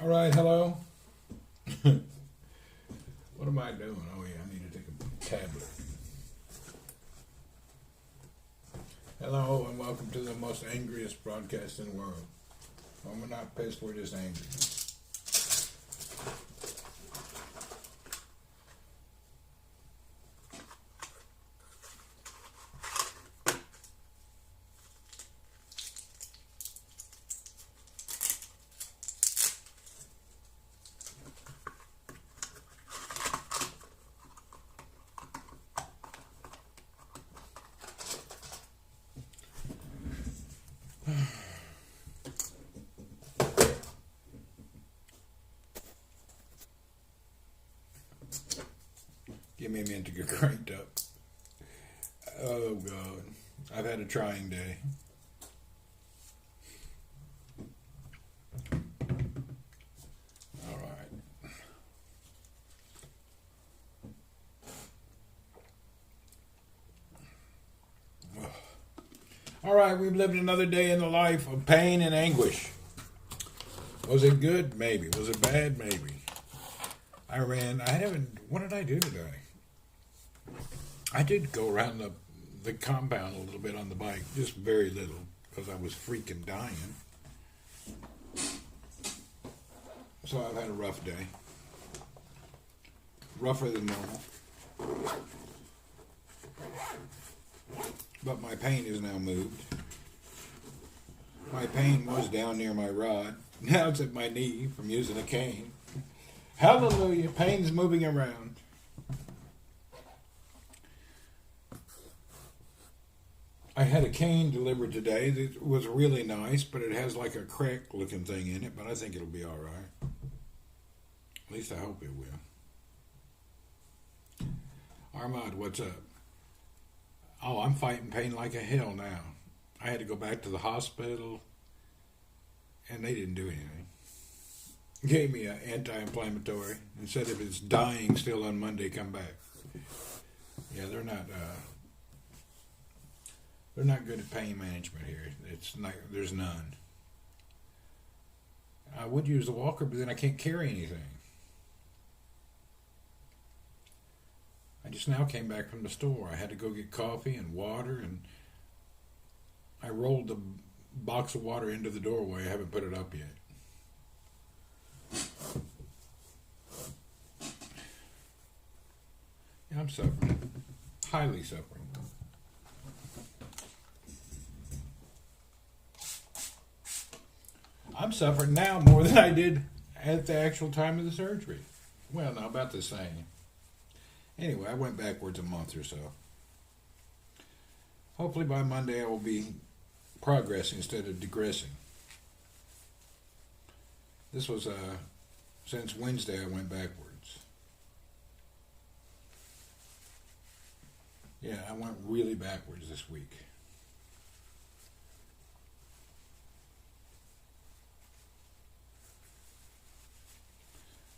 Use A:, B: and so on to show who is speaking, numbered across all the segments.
A: All right, hello. What am I doing? Oh yeah, I need to take a tablet. Hello and welcome to the most angriest broadcast in the world. When we're not pissed, we're just angry. Give me a minute to get cranked up. Oh God, I've had a trying day. All right. All right, we've lived another day in the life of pain and anguish. Was it good? Maybe. Was it bad? Maybe. What did I do today? I did go around the compound a little bit on the bike, just very little, because I was freaking dying. So I've had a rough day. Rougher than normal. But my pain is now moved. My pain was down near my rod. Now it's at my knee from using a cane. Hallelujah, pain's moving around. I had a cane delivered today that was really nice, but it has like a crack looking thing in it, but I think it'll be all right. At least I hope it will. Armand, what's up? Oh, I'm fighting pain like a hell now. I had to go back to the hospital, and they didn't do anything. Gave me an anti-inflammatory and said if it's dying still on Monday, come back. Yeah, they're not good at pain management here. There's none. I would use the walker, but then I can't carry anything. I just now came back from the store. I had to go get coffee and water, and I rolled the box of water into the doorway. I haven't put it up yet. Yeah, I'm suffering. Highly suffering. I'm suffering now more than I did at the actual time of the surgery. Well, no, about the same. Anyway, I went backwards a month or so. Hopefully by Monday I will be progressing instead of digressing. This was since Wednesday I went backwards. Yeah, I went really backwards this week.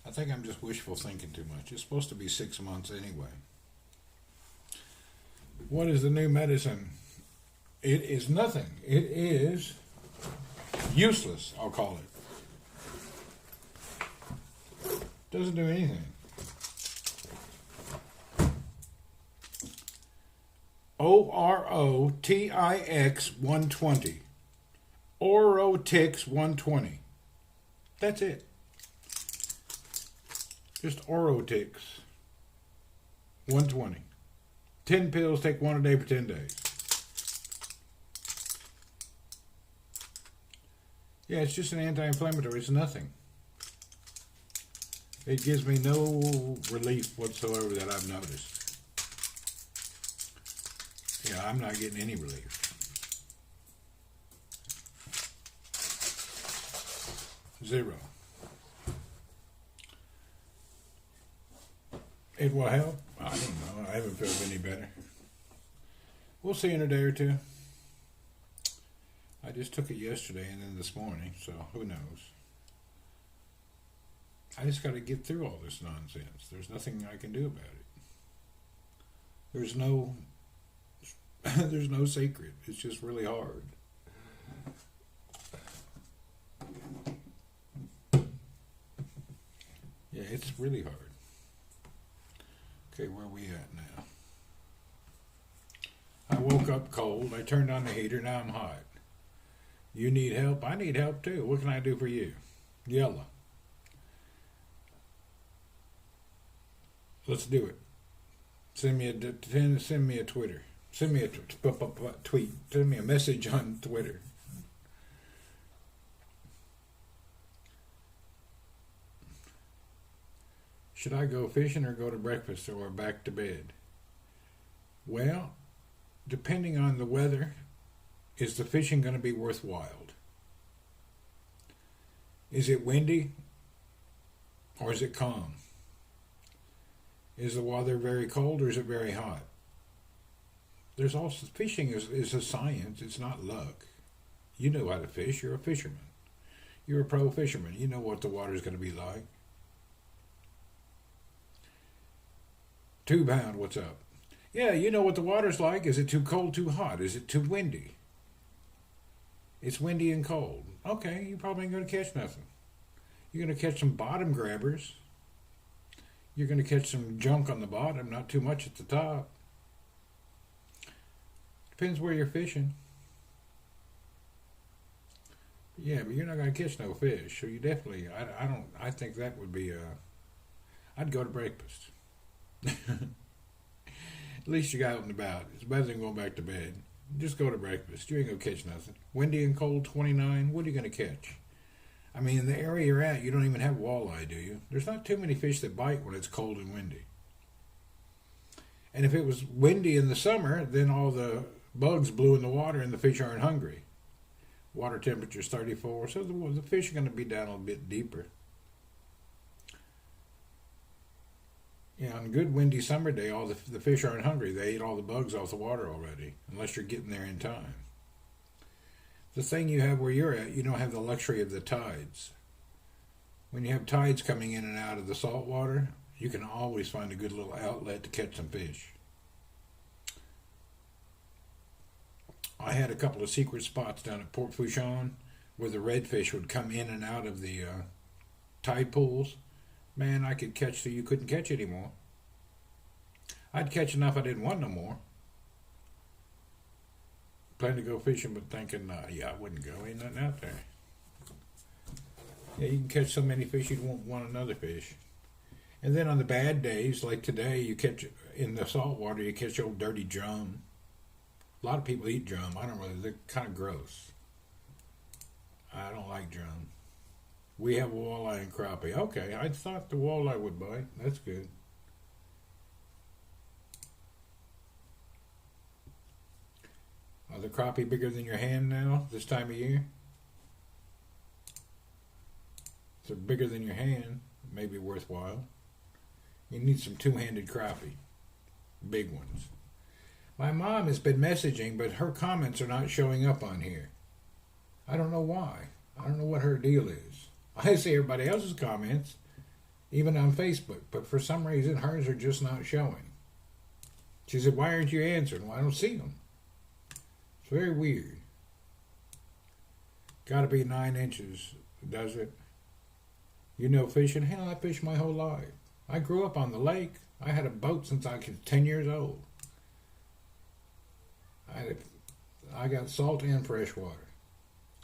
A: I think I'm just wishful thinking too much. It's supposed to be 6 months anyway. What is the new medicine? It is nothing. It is useless, I'll call it. Doesn't do anything. OROTIX 120. Orotix 120. That's it. Just Orotix 120. 10 pills, take one a day for 10 days. Yeah, it's just an anti-inflammatory. It's nothing. It gives me no relief whatsoever that I've noticed. Yeah, I'm not getting any relief. Zero. It will help? I don't know. I haven't felt any better. We'll see in a day or two. I just took it yesterday and then this morning, so who knows? I just got to get through all this nonsense. There's nothing I can do about it. There's no secret. It's just really hard. Yeah, it's really hard. Okay, where are we at now? I woke up cold. I turned on the heater. Now I'm hot. You need help? I need help too. What can I do for you? Yellow. Let's do it. Send me a Twitter. Send me a tweet. Send me a message on Twitter. Should I go fishing or go to breakfast or back to bed? Well, depending on the weather, is the fishing going to be worthwhile? Is it windy or is it calm? Is the water very cold or is it very hot? There's also fishing is a science. It's not luck. You know how to fish. You're a fisherman. You're a pro fisherman. You know what the water's going to be like. 2 pound, what's up? Yeah, you know what the water's like. Is it too cold, too hot? Is it too windy? It's windy and cold. Okay, you're probably ain't going to catch nothing. You're going to catch some bottom grabbers. You're going to catch some junk on the bottom, not too much at the top. Depends where you're fishing. Yeah, but you're not going to catch no fish. So you definitely, I think that would be, I'd go to breakfast. At least you got out and about. It's better than going back to bed. Just go to breakfast. You ain't going to catch nothing. Windy and cold, 29. What are you going to catch? I mean, in the area you're at, you don't even have walleye, do you? There's not too many fish that bite when it's cold and windy. And if it was windy in the summer, then all the bugs blew in the water and the fish aren't hungry. Water temperature's 34, so the fish are going to be down a little bit deeper. Yeah, on a good windy summer day, all the fish aren't hungry. They ate all the bugs off the water already, unless you're getting there in time. The thing you have where you're at, you don't have the luxury of the tides. When you have tides coming in and out of the salt water, you can always find a good little outlet to catch some fish. I had a couple of secret spots down at Port Fourchon where the redfish would come in and out of the tide pools. Man, I could catch so you couldn't catch anymore. I'd catch enough I didn't want no more. Planning to go fishing, but thinking, yeah, I wouldn't go. Ain't nothing out there. Yeah, you can catch so many fish you won't want another fish. And then on the bad days, like today, you catch, in the salt water, you catch old dirty drum. A lot of people eat drum. I don't really, they're kind of gross. I don't like drum. We have walleye and crappie. Okay, I thought the walleye would bite. That's good. Are the crappie bigger than your hand now, this time of year? If they're bigger than your hand, it may be worthwhile. You need some two-handed crappie. Big ones. My mom has been messaging, but her comments are not showing up on here. I don't know why. I don't know what her deal is. I see everybody else's comments, even on Facebook, but for some reason hers are just not showing. She said, why aren't you answering? Well, I don't see them. It's very weird. Got to be 9 inches, does it? You know fishing? Hell, I fished my whole life. I grew up on the lake. I had a boat since I was 10 years old. I got salt and fresh water.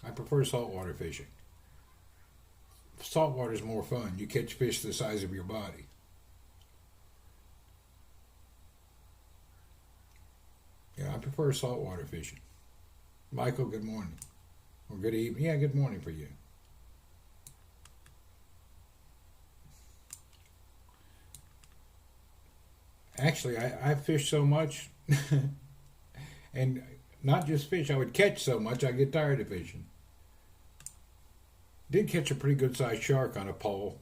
A: I prefer saltwater fishing. Saltwater is more fun. You catch fish the size of your body. Yeah, I prefer saltwater fishing. Michael, good morning. Or good evening. Yeah, good morning for you. Actually, I fish so much, and not just fish, I would catch so much I get tired of fishing. Did catch a pretty good sized shark on a pole.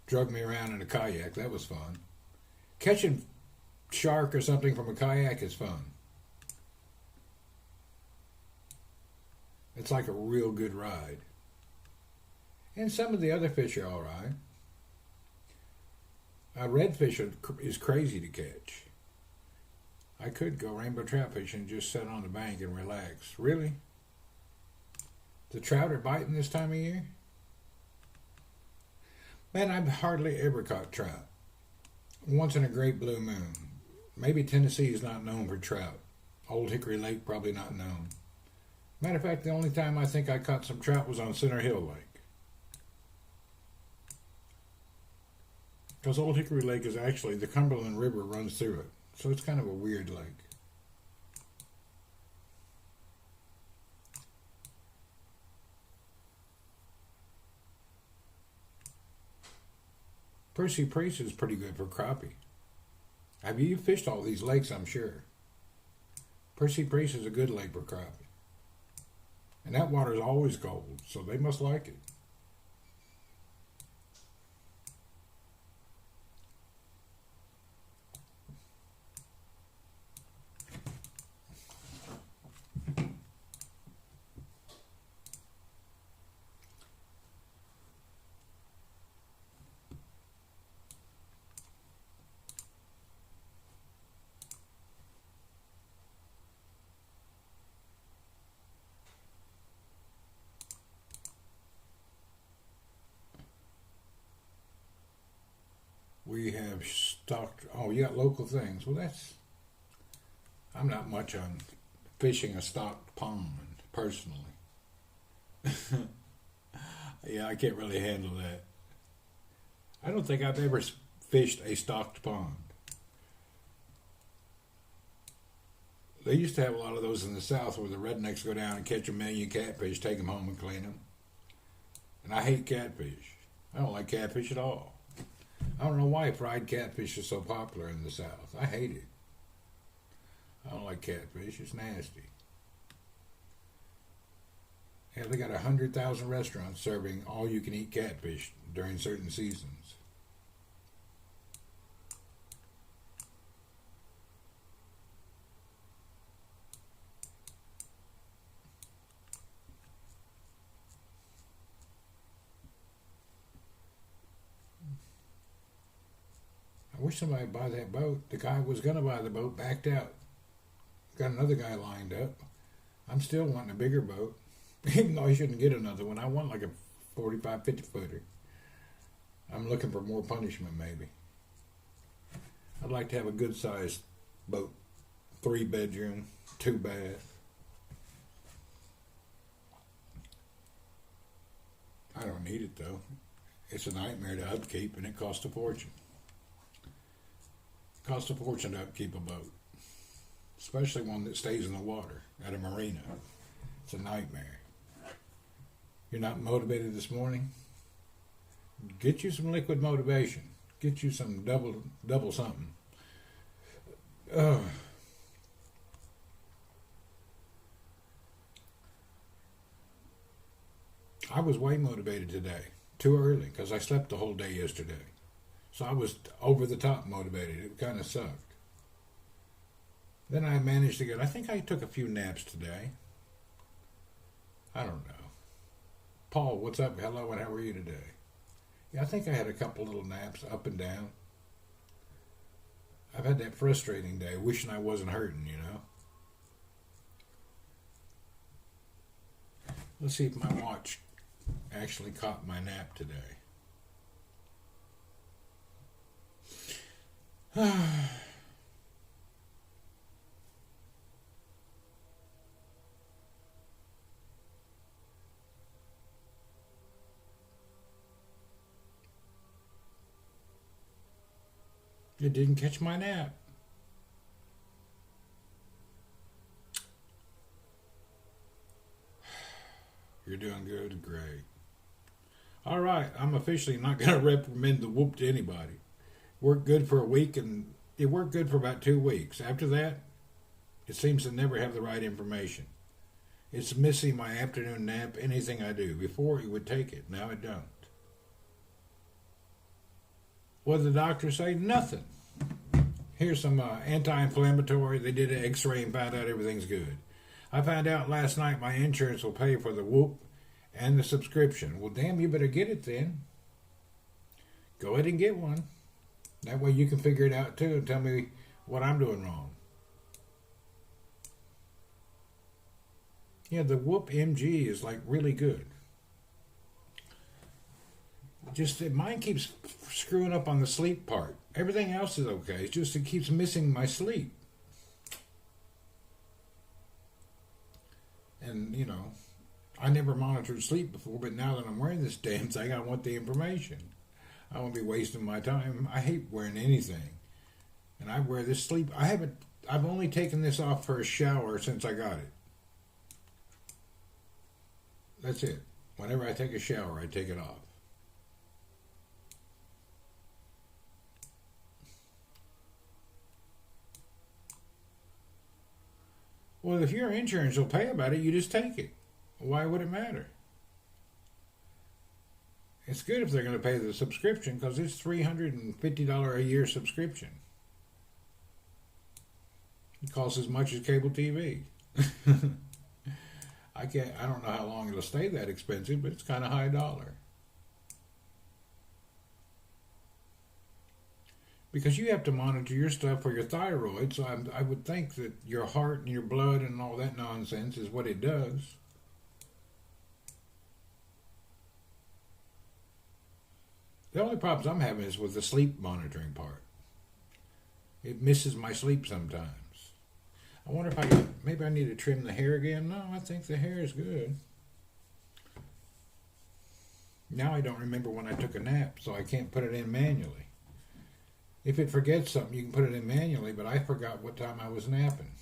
A: Drug me around in a kayak. That was fun. Catching shark or something from a kayak is fun. It's like a real good ride. And some of the other fish are all right. Redfish is crazy to catch. I could go rainbow trout fishing and just sit on the bank and relax. Really? The trout are biting this time of year? Man, I've hardly ever caught trout. Once in a great blue moon. Maybe Tennessee is not known for trout. Old Hickory Lake probably not known. Matter of fact, the only time I think I caught some trout was on Center Hill Lake. Because Old Hickory Lake is actually, the Cumberland River runs through it. So it's kind of a weird lake. Percy Priest is pretty good for crappie. Have you fished all these lakes, I'm sure. Percy Priest is a good lake for crappie. And that water is always cold, so they must like it. We have stocked. Oh, you got local things. Well, that's. I'm not much on fishing a stocked pond, personally. Yeah, I can't really handle that. I don't think I've ever fished a stocked pond. They used to have a lot of those in the South where the rednecks go down and catch a million catfish, take them home and clean them. And I hate catfish. I don't like catfish at all. I don't know why fried catfish is so popular in the South. I hate it. I don't like catfish. It's nasty. Yeah, they got 100,000 restaurants serving all-you-can-eat catfish during certain seasons. I wish somebody would buy that boat. The guy was going to buy the boat, backed out. Got another guy lined up. I'm still wanting a bigger boat. Even though I shouldn't get another one. I want like a 45, 50 footer. I'm looking for more punishment, maybe. I'd like to have a good sized boat. 3 bedroom, 2 bath. I don't need it though. It's a nightmare to upkeep and it costs a fortune. It costs a fortune to upkeep a boat. Especially one that stays in the water at a marina. It's a nightmare. You're not motivated this morning? Get you some liquid motivation. Get you some double something. I was way motivated today. Too early because I slept the whole day yesterday. So I was over the top motivated. It kind of sucked. Then I managed to I think I took a few naps today. I don't know. Paul, what's up? Hello, and how are you today? Yeah, I think I had a couple little naps up and down. I've had that frustrating day, wishing I wasn't hurting, you know. Let's see if my watch actually caught my nap today. It didn't catch my nap. You're doing good, great. All right, I'm officially not going to recommend the whoop to anybody. Worked good for a week, and it worked good for about 2 weeks. After that, it seems to never have the right information. It's missing my afternoon nap, anything I do. Before, it would take it. Now it don't. What did the doctor say? Nothing. Here's some anti-inflammatory. They did an x-ray and found out everything's good. I found out last night my insurance will pay for the whoop and the subscription. Well, damn, you better get it then. Go ahead and get one. That way you can figure it out too and tell me what I'm doing wrong. Yeah, the Whoop MG is like really good. Just mine keeps screwing up on the sleep part. Everything else is okay. It's just it keeps missing my sleep. And I never monitored sleep before, but now that I'm wearing this damn thing, I want the information. I won't be wasting my time. I hate wearing anything, and I wear this sleep. I've only taken this off for a shower since I got it. That's it. Whenever I take a shower, I take it off. Well, if your insurance will pay about it, you just take it. Why would it matter? It's good if they're going to pay the subscription because it's $350 a year subscription. It costs as much as cable TV. I don't know how long it'll stay that expensive, but it's kind of high dollar. Because you have to monitor your stuff for your thyroid, so I would think that your heart and your blood and all that nonsense is what it does. The only problems I'm having is with the sleep monitoring part. It misses my sleep sometimes. I wonder if maybe I need to trim the hair again. No, I think the hair is good. Now I don't remember when I took a nap, so I can't put it in manually. If it forgets something, you can put it in manually, but I forgot what time I was napping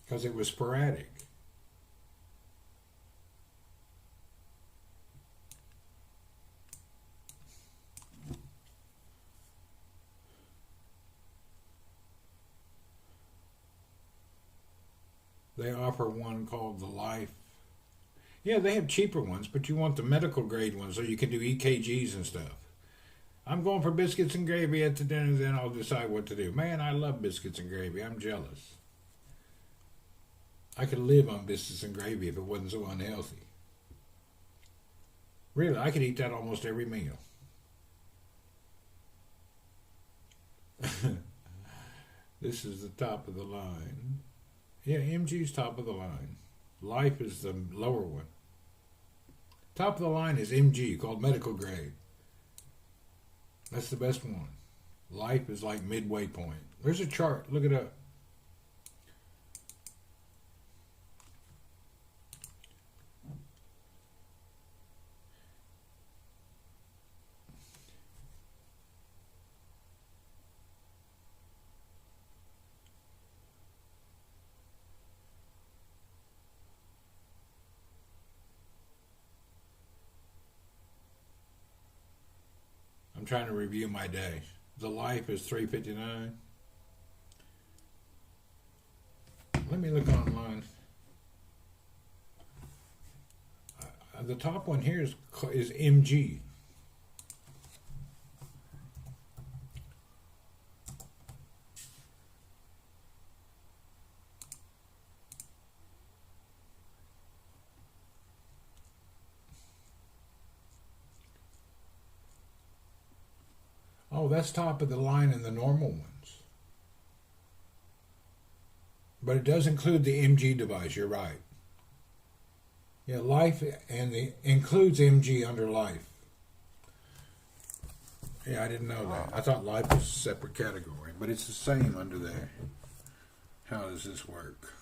A: because it was sporadic. They offer one called the Life. Yeah, they have cheaper ones, but you want the medical grade ones so you can do EKGs and stuff. I'm going for biscuits and gravy at the dinner, then I'll decide what to do. Man, I love biscuits and gravy. I'm jealous. I could live on biscuits and gravy if it wasn't so unhealthy. Really, I could eat that almost every meal. This is the top of the line. Yeah, MG's top of the line. Life is the lower one. Top of the line is MG, called medical grade. That's the best one. Life is like midway point. There's a chart. Look it up. I'm trying to review my day. The Life is $3.59. Let me look online. The top one here is MG. Oh, that's top of the line in the normal ones. But it does include the MG device, you're right. Yeah, Life includes MG under Life. Yeah, I didn't know that. I thought Life was a separate category, but it's the same under there. How does this work?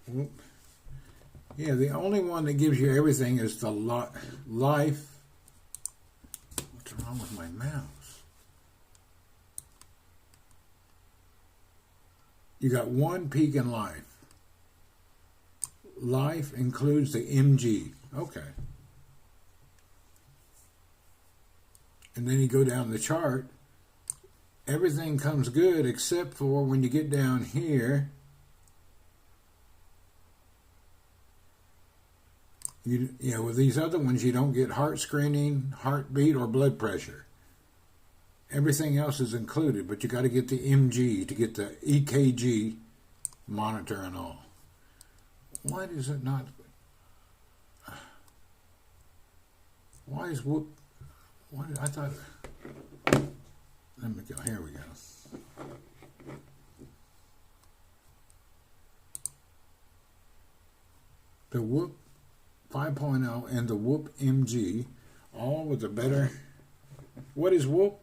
A: Whoop. Yeah, the only one that gives you everything is the Life. What's wrong with my mouse? You got one peak in Life. Life includes the MG. Okay. And then you go down the chart. Everything comes good except for when you get down here. With these other ones, you don't get heart screening, heartbeat, or blood pressure. Everything else is included, but you got to get the MG to get the EKG monitor and all. Why does it not? Why is whoop? What I thought. Let me go. Here we go. The whoop 5.0 and the Whoop MG, all with a better. What is Whoop?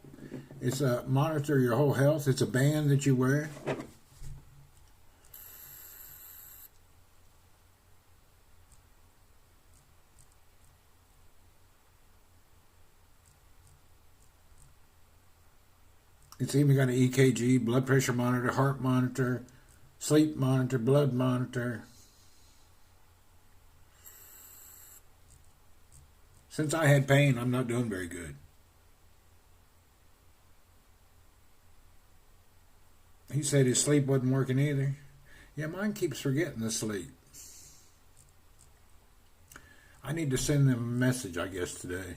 A: It's a monitor your whole health. It's a band that you wear. It's even got an EKG, blood pressure monitor, heart monitor, sleep monitor, blood monitor. Since I had pain, I'm not doing very good. He said his sleep wasn't working either. Yeah, mine keeps forgetting to sleep. I need to send them a message, I guess, today.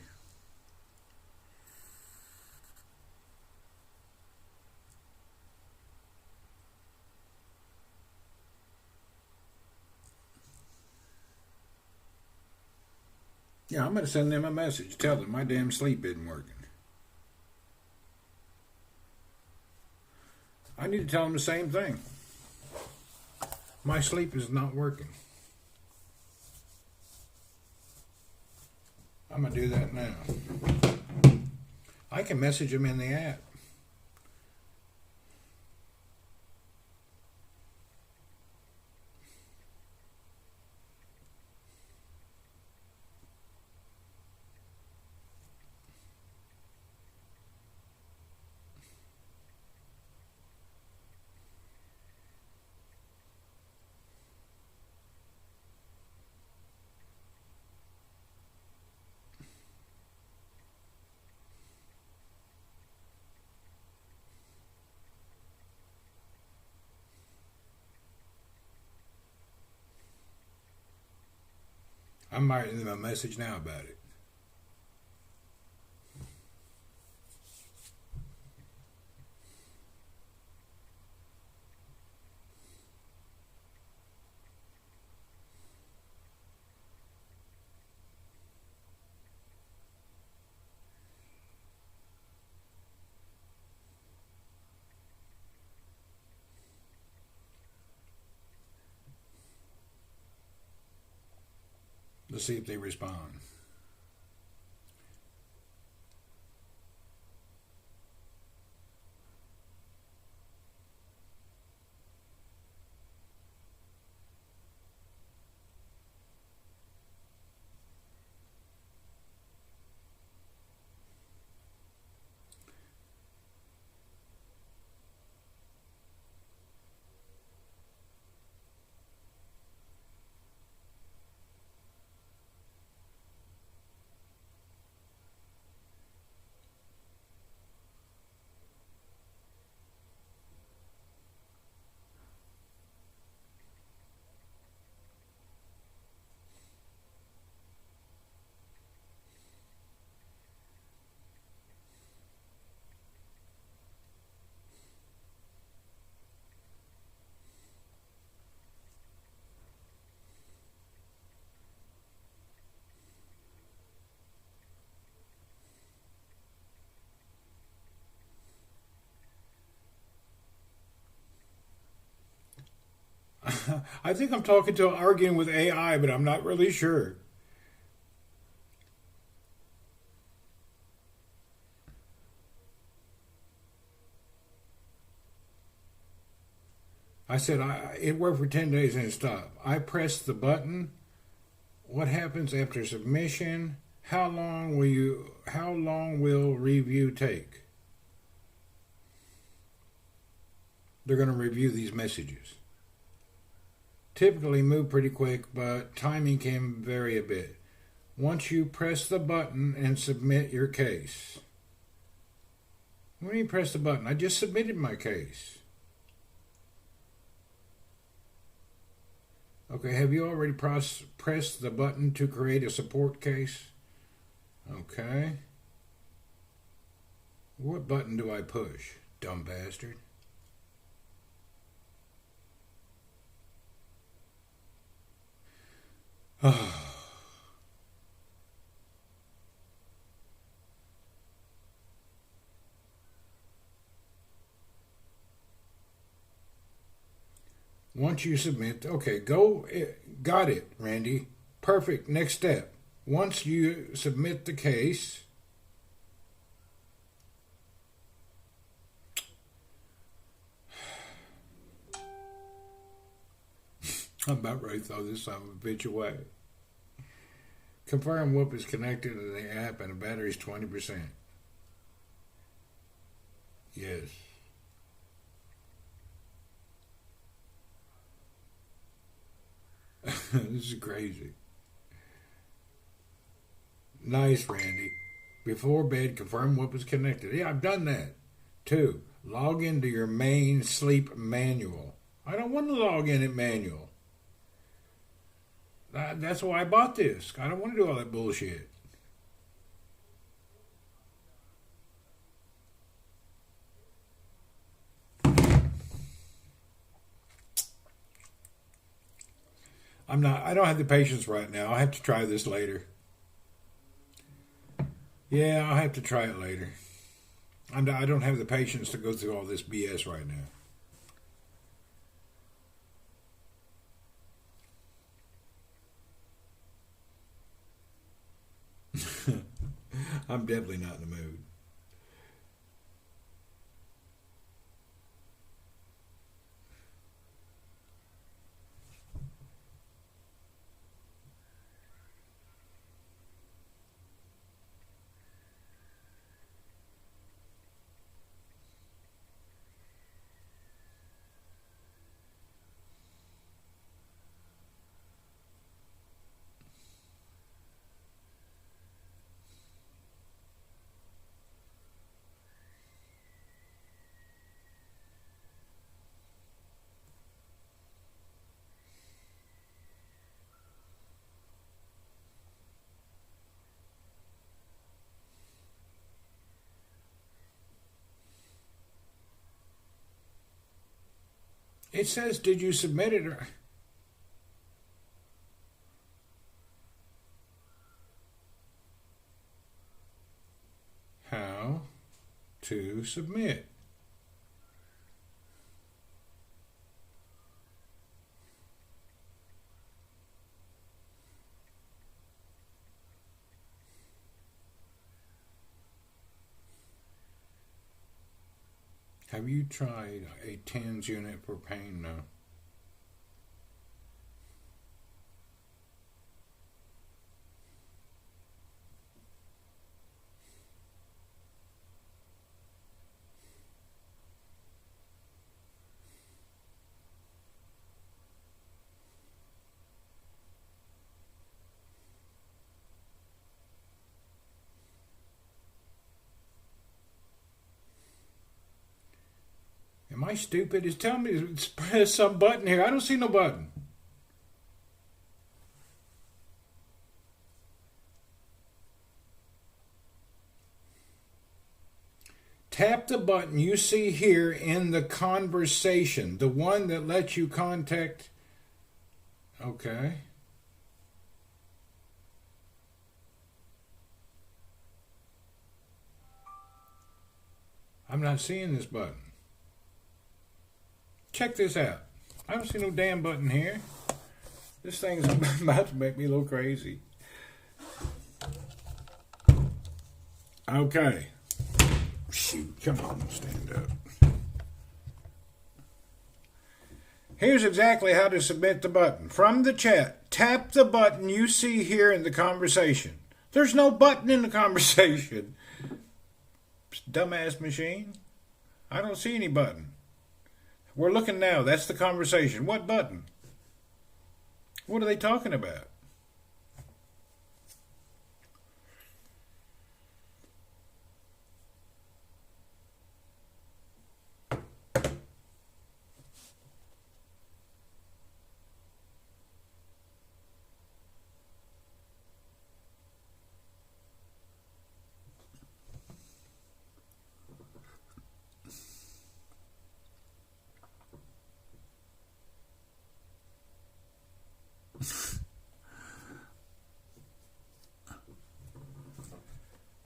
A: Yeah, I'm going to send them a message. Tell them my damn sleep isn't working. I need to tell them the same thing. My sleep is not working. I'm going to do that now. I can message them in the app. I'm writing them a message now about it. Let's see if they respond. I think I'm arguing with AI, but I'm not really sure. I said it worked for 10 days and it stopped. I pressed the button. What happens after submission? How long will review take? They're going to review these messages. Typically move pretty quick, but timing can vary a bit. Once you press the button and submit your case. When you press the button, I just submitted my case. Okay, have you already pressed the button to create a support case? Okay. What button do I push, dumb bastard? Once you submit, okay, got it, Randy. Perfect. Next step. Once you submit the case, I'm about ready to throw this son of a bitch away. Confirm Whoop is connected to the app and the battery's 20%. Yes. This is crazy. Nice, Randy. Before bed, confirm Whoop is connected. Yeah, I've done that. 2. Log into your main sleep manual. I don't want to log in at manual. That's why I bought this. I don't want to do all that bullshit. I don't have the patience right now. I have to try this later. Yeah, I'll have to try it later. I don't have the patience to go through all this BS right now. I'm definitely not in the mood. It says, did you submit it? How to submit. Have you tried a TENS unit for pain? No. Am I stupid? It's telling me to press some button here. I don't see no button. Tap the button you see here in the conversation, the one that lets you contact. Okay. I'm not seeing this button. Check this out. I don't see no damn button here. This thing's about to make me a little crazy. Okay. Shoot, come on, stand up. Here's exactly how to submit the button. From the chat, tap the button you see here in the conversation. There's no button in the conversation. Dumbass machine. I don't see any button. We're looking now. That's the conversation. What button? What are they talking about?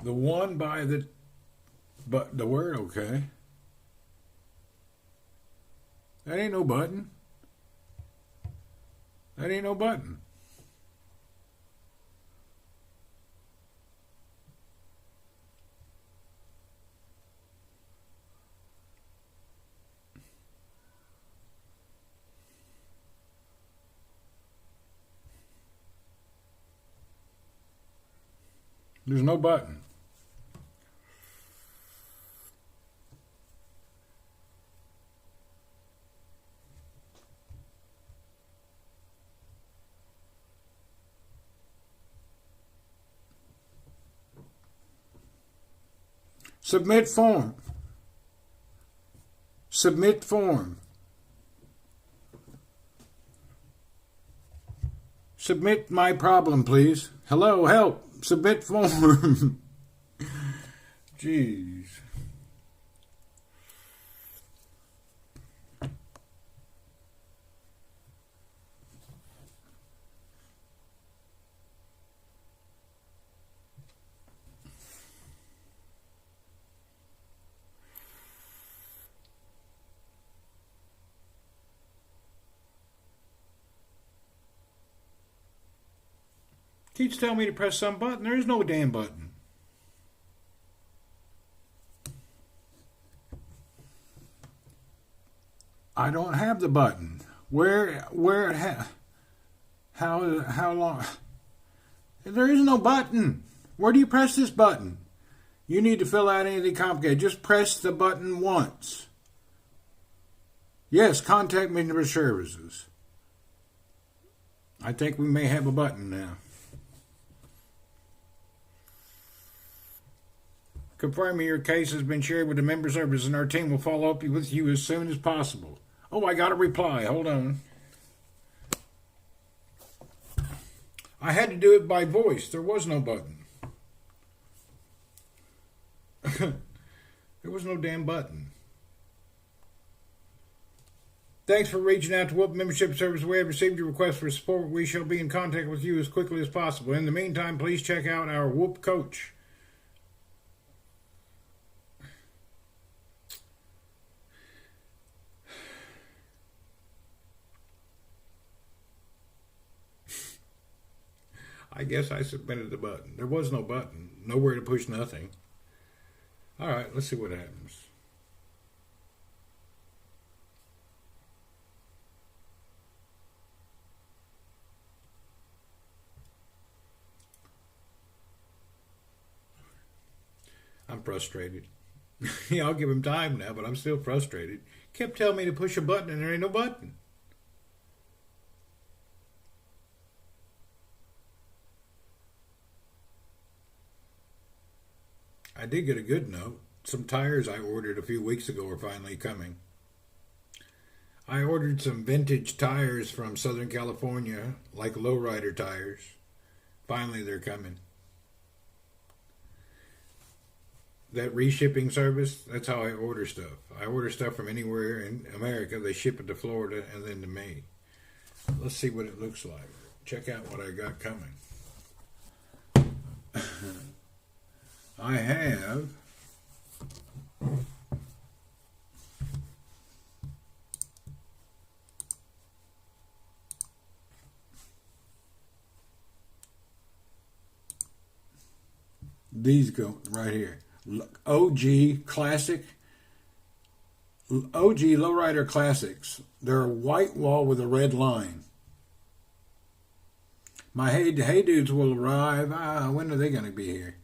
A: The one by the word, okay. That ain't no button. That ain't no button. There's no button. Submit form. Submit form. Submit my problem, please. Hello, help. Submit form. Jeez. Keeps telling me to press some button. There is no damn button. I don't have the button. How long? There is no button. Where do you press this button? You need to fill out anything complicated. Just press the button once. Yes, contact member services. I think we may have a button now. Confirming your case has been shared with the member service, and our team will follow up with you as soon as possible. Oh, I got a reply. Hold on. I had to do it by voice. There was no button. There was no damn button. Thanks for reaching out to Whoop Membership Service. We have received your request for support. We shall be in contact with you as quickly as possible. In the meantime, please check out our Whoop Coach. I guess I submitted the button. There was no button. Nowhere to push nothing. All right, let's see what happens. I'm frustrated. Yeah, I'll give him time now, but I'm still frustrated. Kept telling me to push a button and there ain't no button. I did get a good note. Some tires I ordered a few weeks ago are finally coming. I ordered some vintage tires from Southern California, like lowrider tires. Finally, they're coming. That reshipping service, that's how I order stuff. I order stuff from anywhere in America. They ship it to Florida and then to me. Let's see what it looks like. Check out what I got coming. I have these go right here. OG Classic, OG Lowrider Classics. They're a white wall with a red line. My Hey Dudes will arrive. When are they going to be here?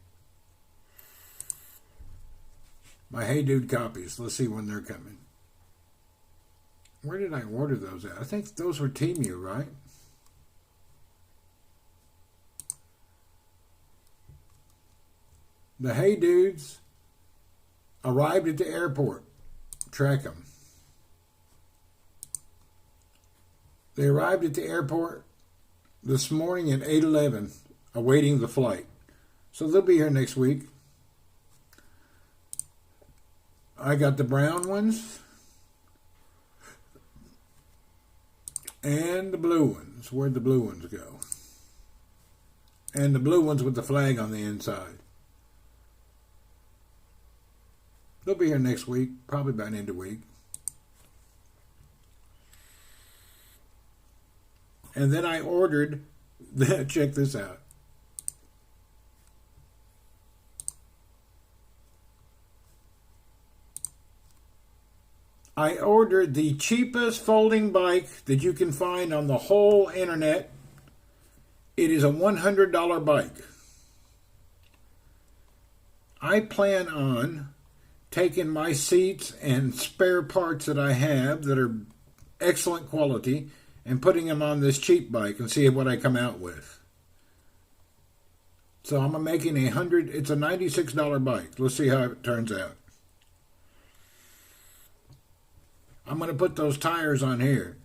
A: My Hey Dude copies. Let's see when they're coming. Where did I order those at? I think those were Temu, right? The Hey Dudes arrived at the airport. Track them. They arrived at the airport this morning at 8:11, awaiting the flight. So they'll be here next week. I got the brown ones and the blue ones. Where'd the blue ones go? And the blue ones with the flag on the inside. They'll be here next week, probably by the end of the week. And then I ordered, check this out. I ordered the cheapest folding bike that you can find on the whole internet. It is a $100 bike. I plan on taking my seats and spare parts that I have that are excellent quality and putting them on this cheap bike and see what I come out with. So I'm making it's a $96 bike. Let's see how it turns out. I'm going to put those tires on here.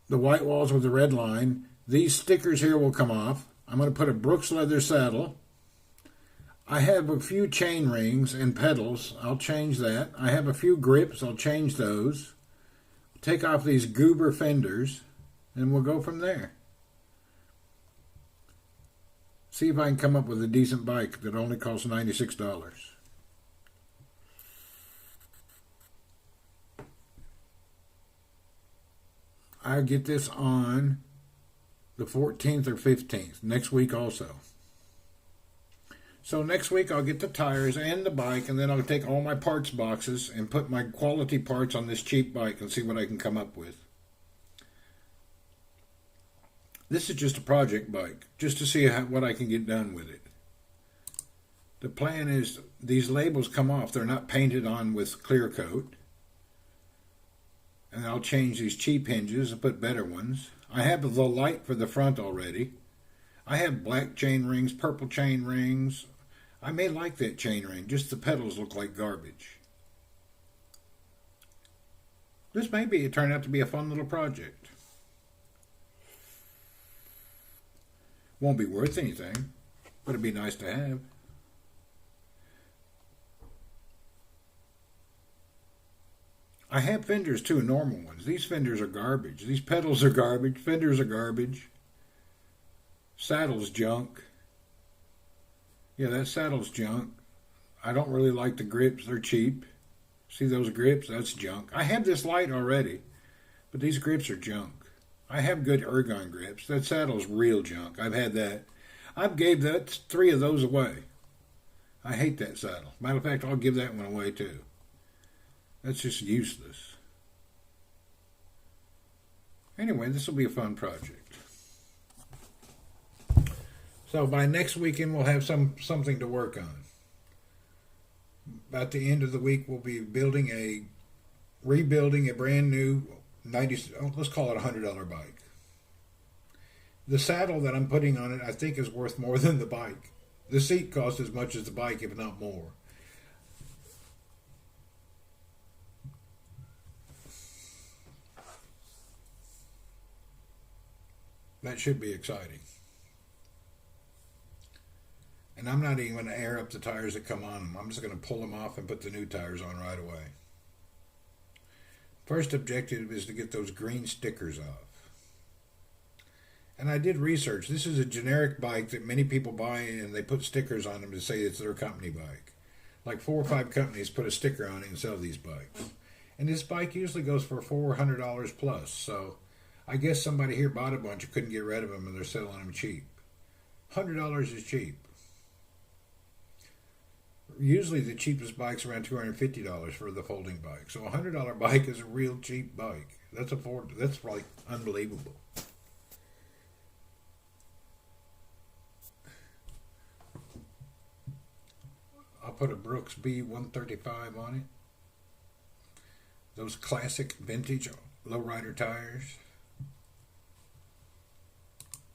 A: The white walls with the red line. These stickers here will come off. I'm going to put a Brooks leather saddle. I have a few chain rings and pedals. I'll change that. I have a few grips. I'll change those. Take off these goober fenders, and we'll go from there. See if I can come up with a decent bike that only costs $96. I'll get this on the 14th or 15th, next week also. So next week I'll get the tires and the bike, and then I'll take all my parts boxes and put my quality parts on this cheap bike and see what I can come up with. This is just a project bike, just to see what I can get done with it. The plan is these labels come off. They're not painted on with clear coat. And I'll change these cheap hinges and put better ones. I have the light for the front already. I have black chain rings, purple chain rings. I may like that chain ring, just the pedals look like garbage. This may turn out to be a fun little project. Won't be worth anything, but it'd be nice to have. I have fenders too, normal ones. These fenders are garbage. These pedals are garbage. Fenders are garbage. Saddle's junk. Yeah, that saddle's junk. I don't really like the grips. They're cheap. See those grips? That's junk. I have this light already, but these grips are junk. I have good ergon grips. That saddle's real junk. I've had that. I've gave 3 of those away. I hate that saddle. Matter of fact, I'll give that one away too. That's just useless. Anyway, this will be a fun project. So by next weekend, we'll have something to work on. About the end of the week, we'll be rebuilding a brand new let's call it $100 bike. The saddle that I'm putting on it, I think, is worth more than the bike. The seat costs as much as the bike, if not more. That should be exciting. And I'm not even going to air up the tires that come on them. I'm just going to pull them off and put the new tires on right away. First objective is to get those green stickers off. And I did research. This is a generic bike that many people buy and they put stickers on them to say it's their company bike. Like 4 or 5 companies put a sticker on it and sell these bikes. And this bike usually goes for $400 plus. So I guess somebody here bought a bunch and couldn't get rid of them and they're selling them cheap. $100 is cheap. Usually the cheapest bike's around $250 for the folding bike. So a $100 bike is a real cheap bike. That's like unbelievable. I'll put a Brooks B135 on it. Those classic vintage lowrider tires.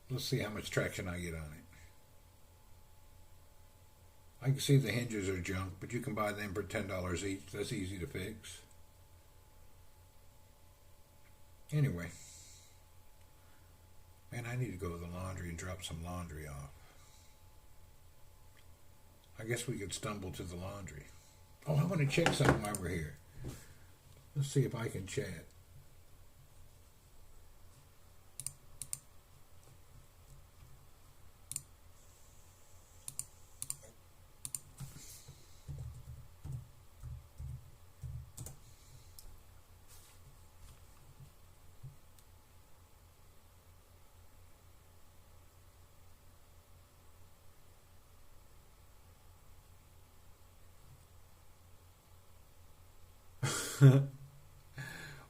A: Let's see how much traction I get on it. I can see the hinges are junk, but you can buy them for $10 each. That's easy to fix. Anyway. Man, I need to go to the laundry and drop some laundry off. I guess we could stumble to the laundry. Oh, I want to check something while we're here. Let's see if I can chat.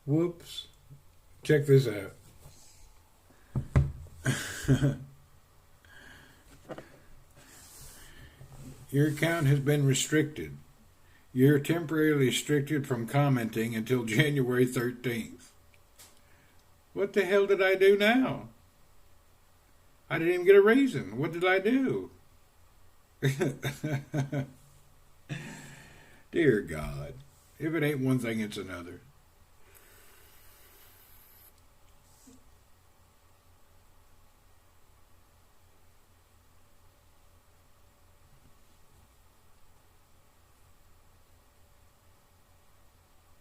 A: Whoops. Check this out. Your account has been restricted. You're temporarily restricted from commenting until January 13th. What the hell did I do now? I didn't even get a reason. What did I do? Dear God. If it ain't one thing, it's another.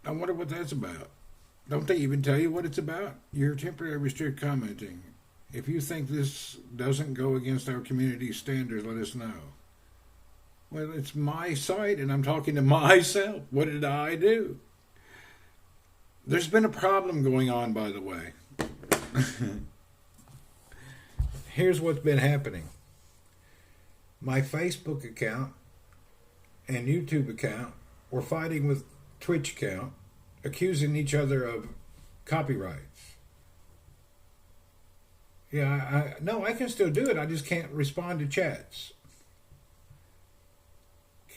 A: I wonder what that's about. Don't they even tell you what it's about? You're temporarily restricted commenting. If you think this doesn't go against our community standards, let us know. Well, it's my site and I'm talking to myself. What did I do? There's been a problem going on, by the way. Here's what's been happening. My Facebook account and YouTube account were fighting with Twitch account, accusing each other of copyrights. Yeah, I can still do it. I just can't respond to chats.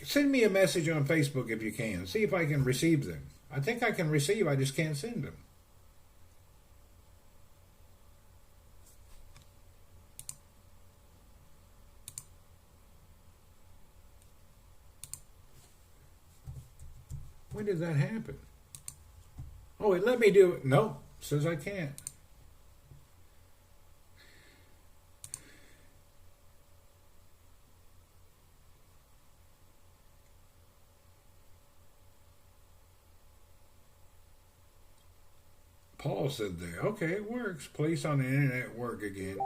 A: Send me a message on Facebook if you can. See if I can receive them. I think I can receive, I just can't send them. When did that happen? Oh, it let me do it. No, says I can't. Paul said there. Okay, it works. Police on the internet work again.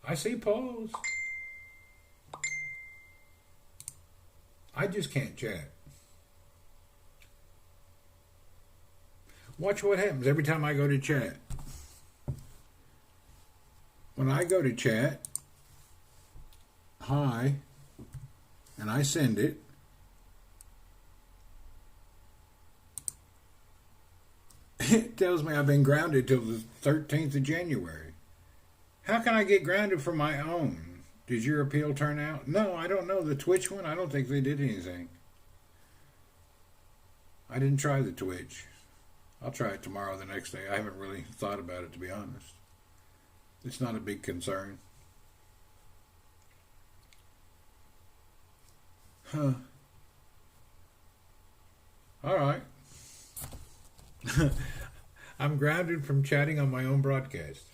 A: I see Paul's. I just can't chat. Watch what happens every time I go to chat. When I go to chat, hi, and I send it, it tells me I've been grounded till the 13th of January. How can I get grounded for my own? Did your appeal turn out? No, I don't know. The Twitch one, I don't think they did anything. I didn't try the Twitch. I'll try it tomorrow or the next day. I haven't really thought about it, to be honest. It's not a big concern. Huh. All right. I'm grounded from chatting on my own broadcast.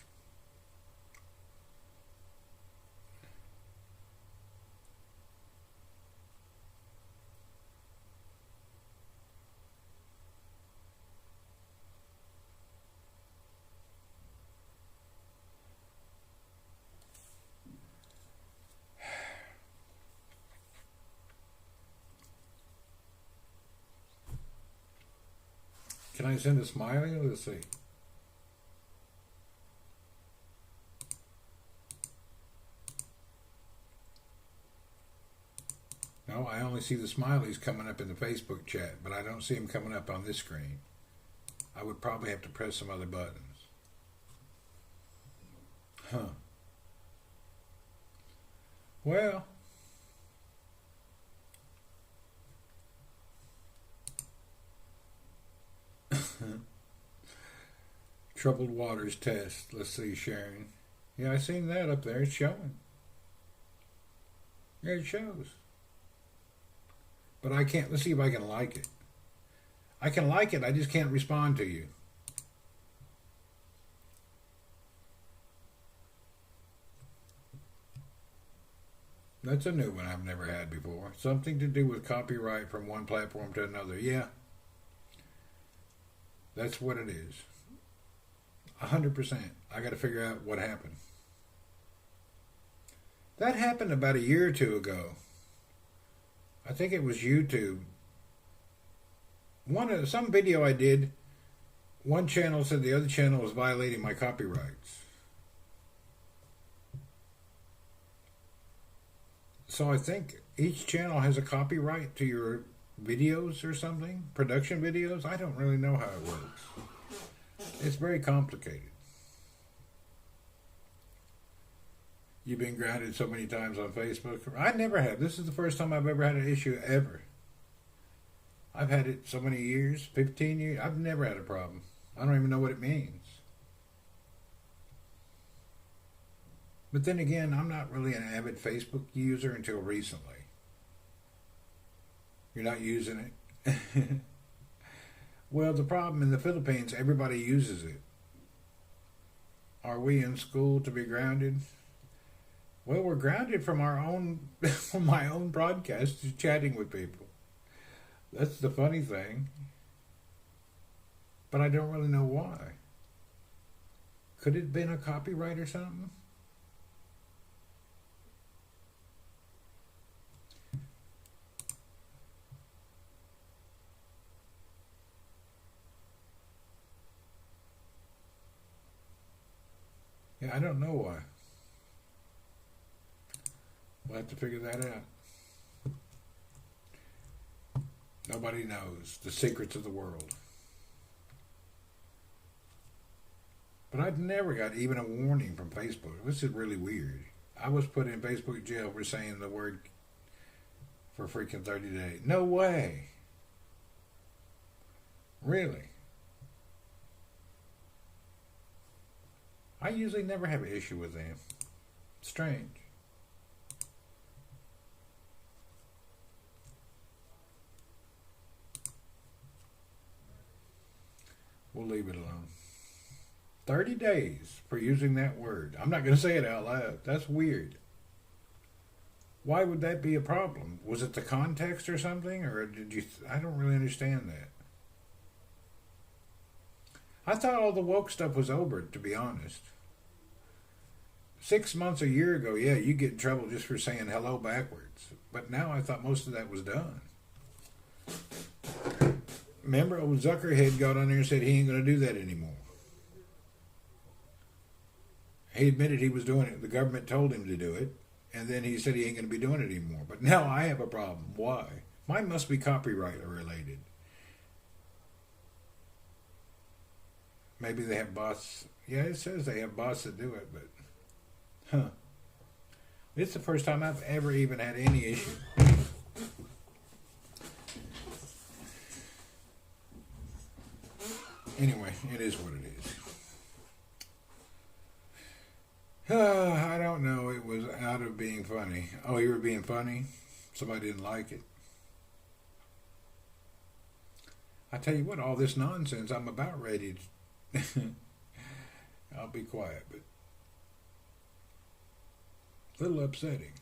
A: Can I send a smiley? Let's see. No, I only see the smileys coming up in the Facebook chat, but I don't see them coming up on this screen. I would probably have to press some other buttons. Huh. Well. Troubled waters test. Let's see, Sharon. Yeah, I seen that up there. It's showing. Yeah, it shows. But I can't. Let's see if I can like it. I can like it. I just can't respond to you. That's a new one I've never had before. Something to do with copyright from one platform to another. Yeah. That's what it is. 100%. I got to figure out what happened. That happened about a year or two ago. I think it was YouTube. Some video I did, one channel said the other channel was violating my copyrights. So I think each channel has a copyright to your videos or something, production videos. I don't really know how it works. It's very complicated. You've been grounded so many times on Facebook. I never have. This is the first time I've ever had an issue ever. I've had it so many years, 15 years. I've never had a problem. I don't even know what it means. But then again, I'm not really an avid Facebook user until recently. You're not using it? Well, the problem in the Philippines, everybody uses it. Are we in school to be grounded? Well, we're grounded from our own, from my own broadcast, just chatting with people. That's the funny thing. But I don't really know why. Could it have been a copyright or something? Yeah, I don't know why. We'll have to figure that out. Nobody knows the secrets of the world. But I've never got even a warning from Facebook. This is really weird. I was put in Facebook jail for saying the word for freaking 30 days. No way. Really? I usually never have an issue with them. Strange. We'll leave it alone. 30 days for using that word. I'm not going to say it out loud. That's weird. Why would that be a problem? Was it the context or something? Or did you... I don't really understand that. I thought all the woke stuff was over, to be honest. 6 months, a year ago, yeah, you get in trouble just for saying hello backwards. But now I thought most of that was done. Remember, old Zuckerhead got on there and said he ain't going to do that anymore. He admitted he was doing it. The government told him to do it. And then he said he ain't going to be doing it anymore. But now I have a problem. Why? Mine must be copyright related. Maybe they have bots. Yeah, it says they have bots that do it, but... Huh. It's the first time I've ever even had any issue. Anyway, it is what it is. I don't know. It was out of being funny. Oh, you were being funny? Somebody didn't like it? I tell you what, all this nonsense, I'm about ready to... I'll be quiet, but... a little upsetting.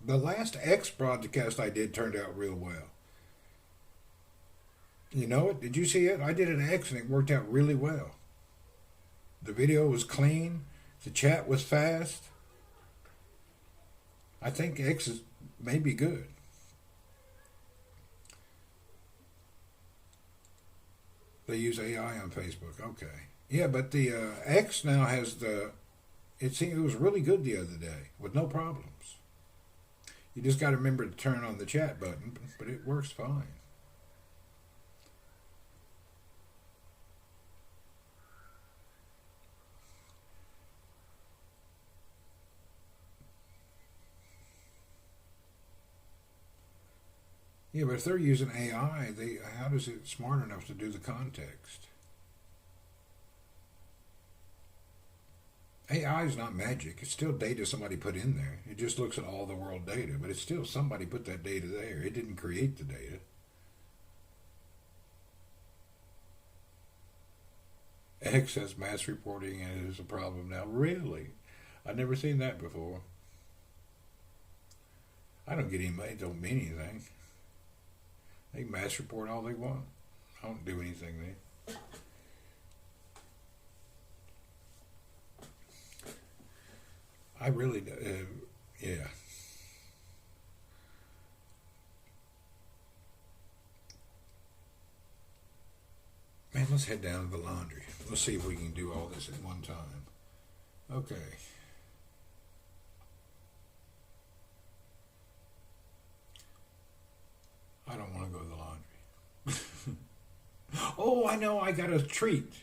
A: The last X broadcast I did turned out real well. You know it? Did you see it? I did an X and it worked out really well. The video was clean. The chat was fast. I think X is maybe good. They use AI on Facebook. Okay. Yeah, but the X now has the... It seemed it was really good the other day with no problems. You just got to remember to turn on the chat button, but it works fine. Yeah, but if they're using AI, how is it smart enough to do the context? AI is not magic. It's still data somebody put in there. It just looks at all the world data, but it's still somebody put that data there. It didn't create the data. X has mass reporting and it is a problem now. Really? I've never seen that before. I don't get anybody. It don't mean anything. They mass report all they want. I don't do anything there. I really do. Yeah. Man, let's head down to the laundry. Let's see if we can do all this at one time. Okay. I don't want to go to the laundry. Oh, I know. I got a treat.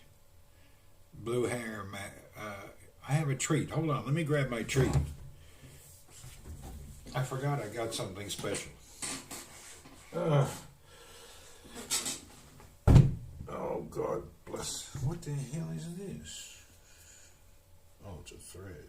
A: Blue hair. I have a treat. Hold on, let me grab my treat. I forgot I got something special. Oh, God bless. What the hell is this? Oh, it's a thread.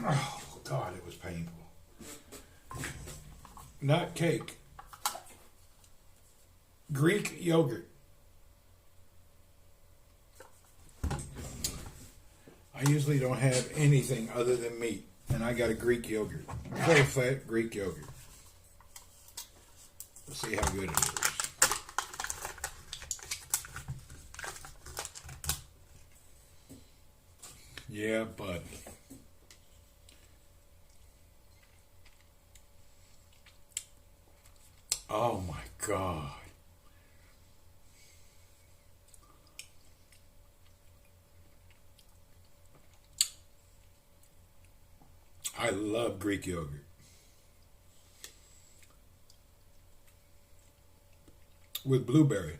A: Oh, God, it was painful. Not cake. Greek yogurt. I usually don't have anything other than meat, and I got a Greek yogurt. Full fat Greek yogurt. Let's see how good it is. Yeah, but oh my God. I love Greek yogurt. With blueberry.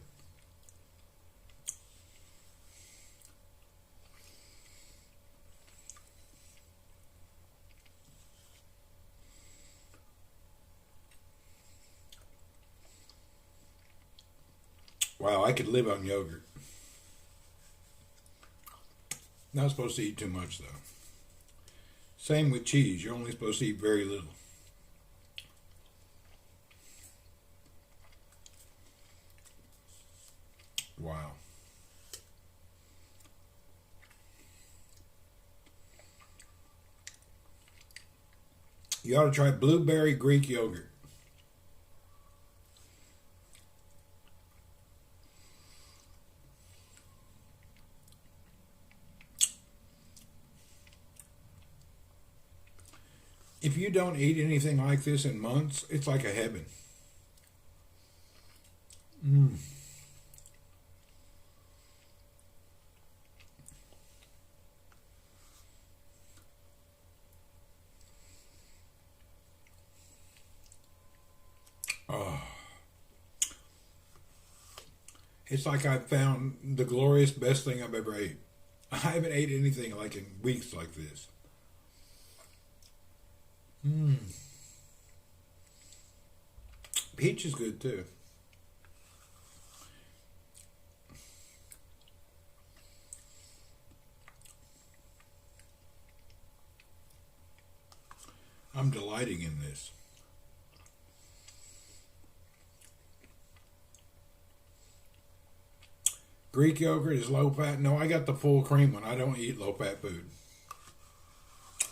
A: Wow, I could live on yogurt. Not supposed to eat too much, though. Same with cheese. You're only supposed to eat very little. Wow. You ought to try blueberry Greek yogurt. If you don't eat anything like this in months, it's like a heaven. Oh. It's like I found the glorious best thing I've ever ate. I haven't ate anything like in weeks like this. Peach is good too. I'm delighting in this. Greek yogurt is low fat. No, I got the full cream one. I don't eat low fat food.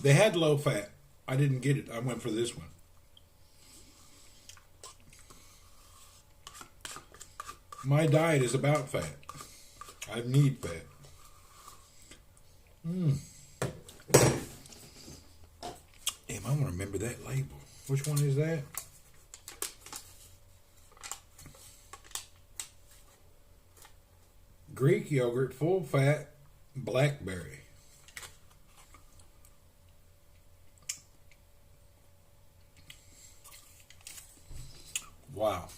A: They had low fat. I didn't get it. I went for this one. My diet is about fat. I need fat. Damn, I want to remember that label. Which one is that? Greek yogurt, full fat, blackberry. Wow.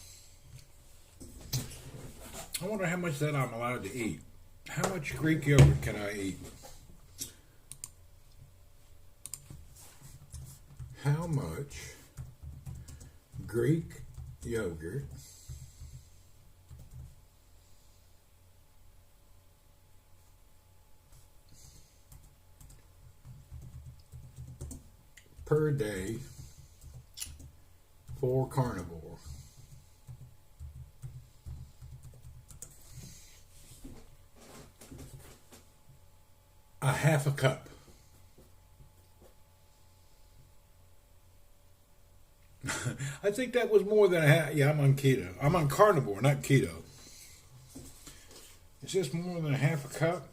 A: I wonder how much that I'm allowed to eat. How much Greek yogurt can I eat? How much Greek yogurt per day for carnivore. A half a cup. I think that was more than a half. Yeah, I'm on keto. I'm on carnivore, not keto. Is this more than a half a cup?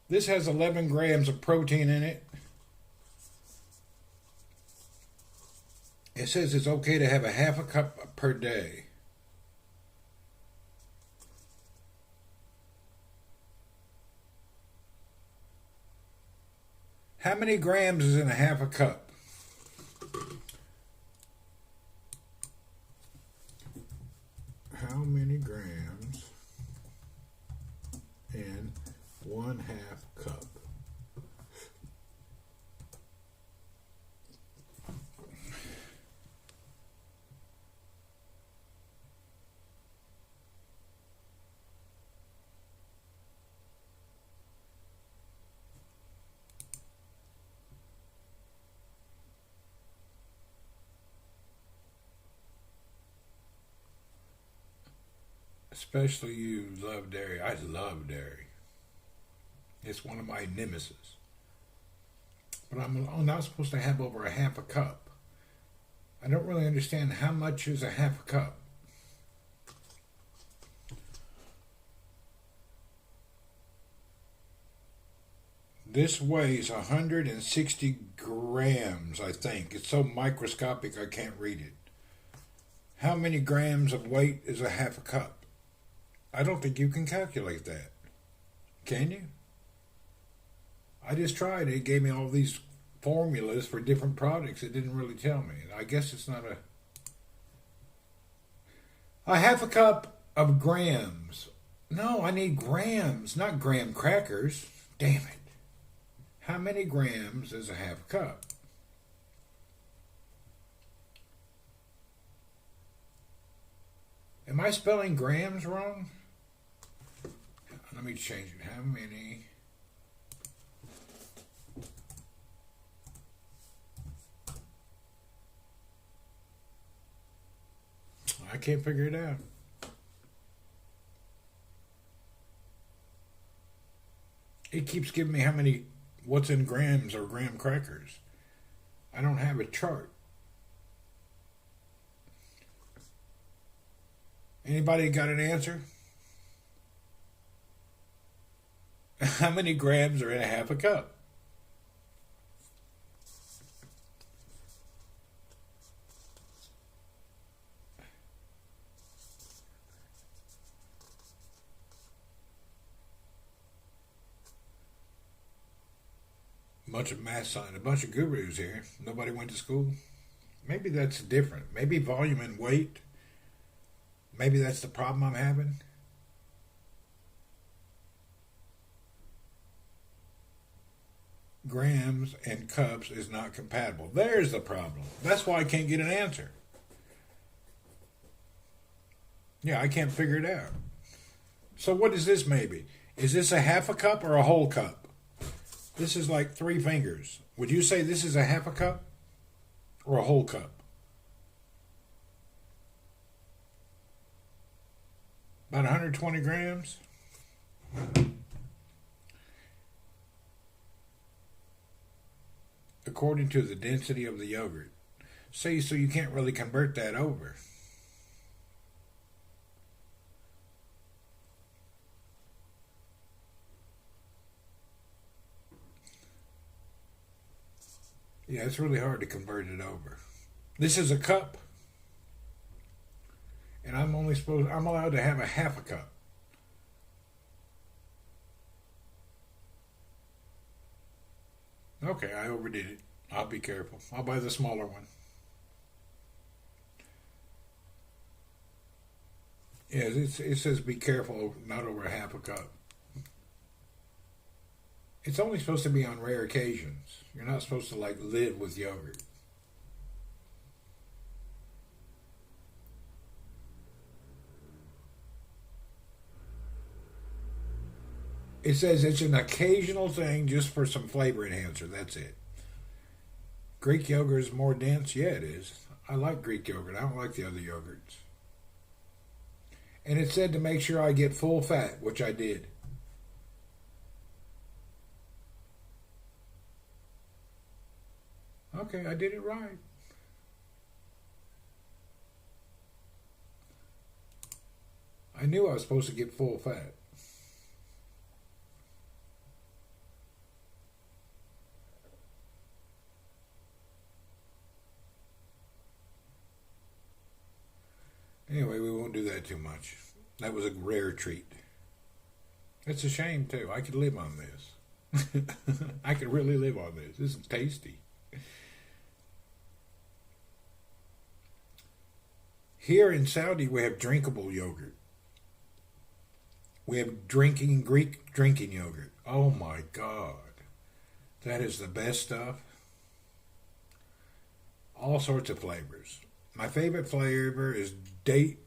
A: This has 11 grams of protein in it. It says it's okay to have a half a cup per day. How many grams is in a half a cup? How many grams in 1/2 cup? Especially you love dairy. I love dairy. It's one of my nemesis. But I'm not supposed to have over a half a cup. I don't really understand how much is a half a cup. This weighs 160 grams, I think. It's so microscopic I can't read it. How many grams of weight is a half a cup? I don't think you can calculate that. Can you? I just tried. It gave me all these formulas for different products. It didn't really tell me. I guess it's not a half a cup of grams. No, I need grams, not graham crackers. Damn it. How many grams is a half a cup? Am I spelling grams wrong? Let me change it. How many? I can't figure it out. It keeps giving me what's in grams or graham crackers. I don't have a chart. Anybody got an answer? How many grams are in a half a cup? Bunch of math science, a bunch of gurus here. Nobody went to school. Maybe that's different. Maybe volume and weight. Maybe that's the problem I'm having. Grams and cups is not compatible. There's the problem. That's why I can't get an answer. Yeah, I can't figure it out. So what is this maybe? Is this a half a cup or a whole cup? This is like 3 fingers. Would you say this is a half a cup or a whole cup? About 120 grams? According to the density of the yogurt. See, so you can't really convert that over. Yeah, it's really hard to convert it over. This is a cup. And I'm allowed to have a half a cup. Okay, I overdid it. I'll be careful. I'll buy the smaller one. Yeah, it says be careful, not over a half a cup. It's only supposed to be on rare occasions. You're not supposed to live with yogurt. It says it's an occasional thing just for some flavor enhancer. That's it. Greek yogurt is more dense. Yeah, it is. I like Greek yogurt. I don't like the other yogurts. And it said to make sure I get full fat, which I did. Okay, I did it right. I knew I was supposed to get full fat. Anyway, we won't do that too much. That was a rare treat. It's a shame, too. I could live on this. I could really live on this. This is tasty. Here in Saudi, we have drinkable yogurt. We have Greek drinking yogurt. Oh my God. That is the best stuff. All sorts of flavors. My favorite flavor is date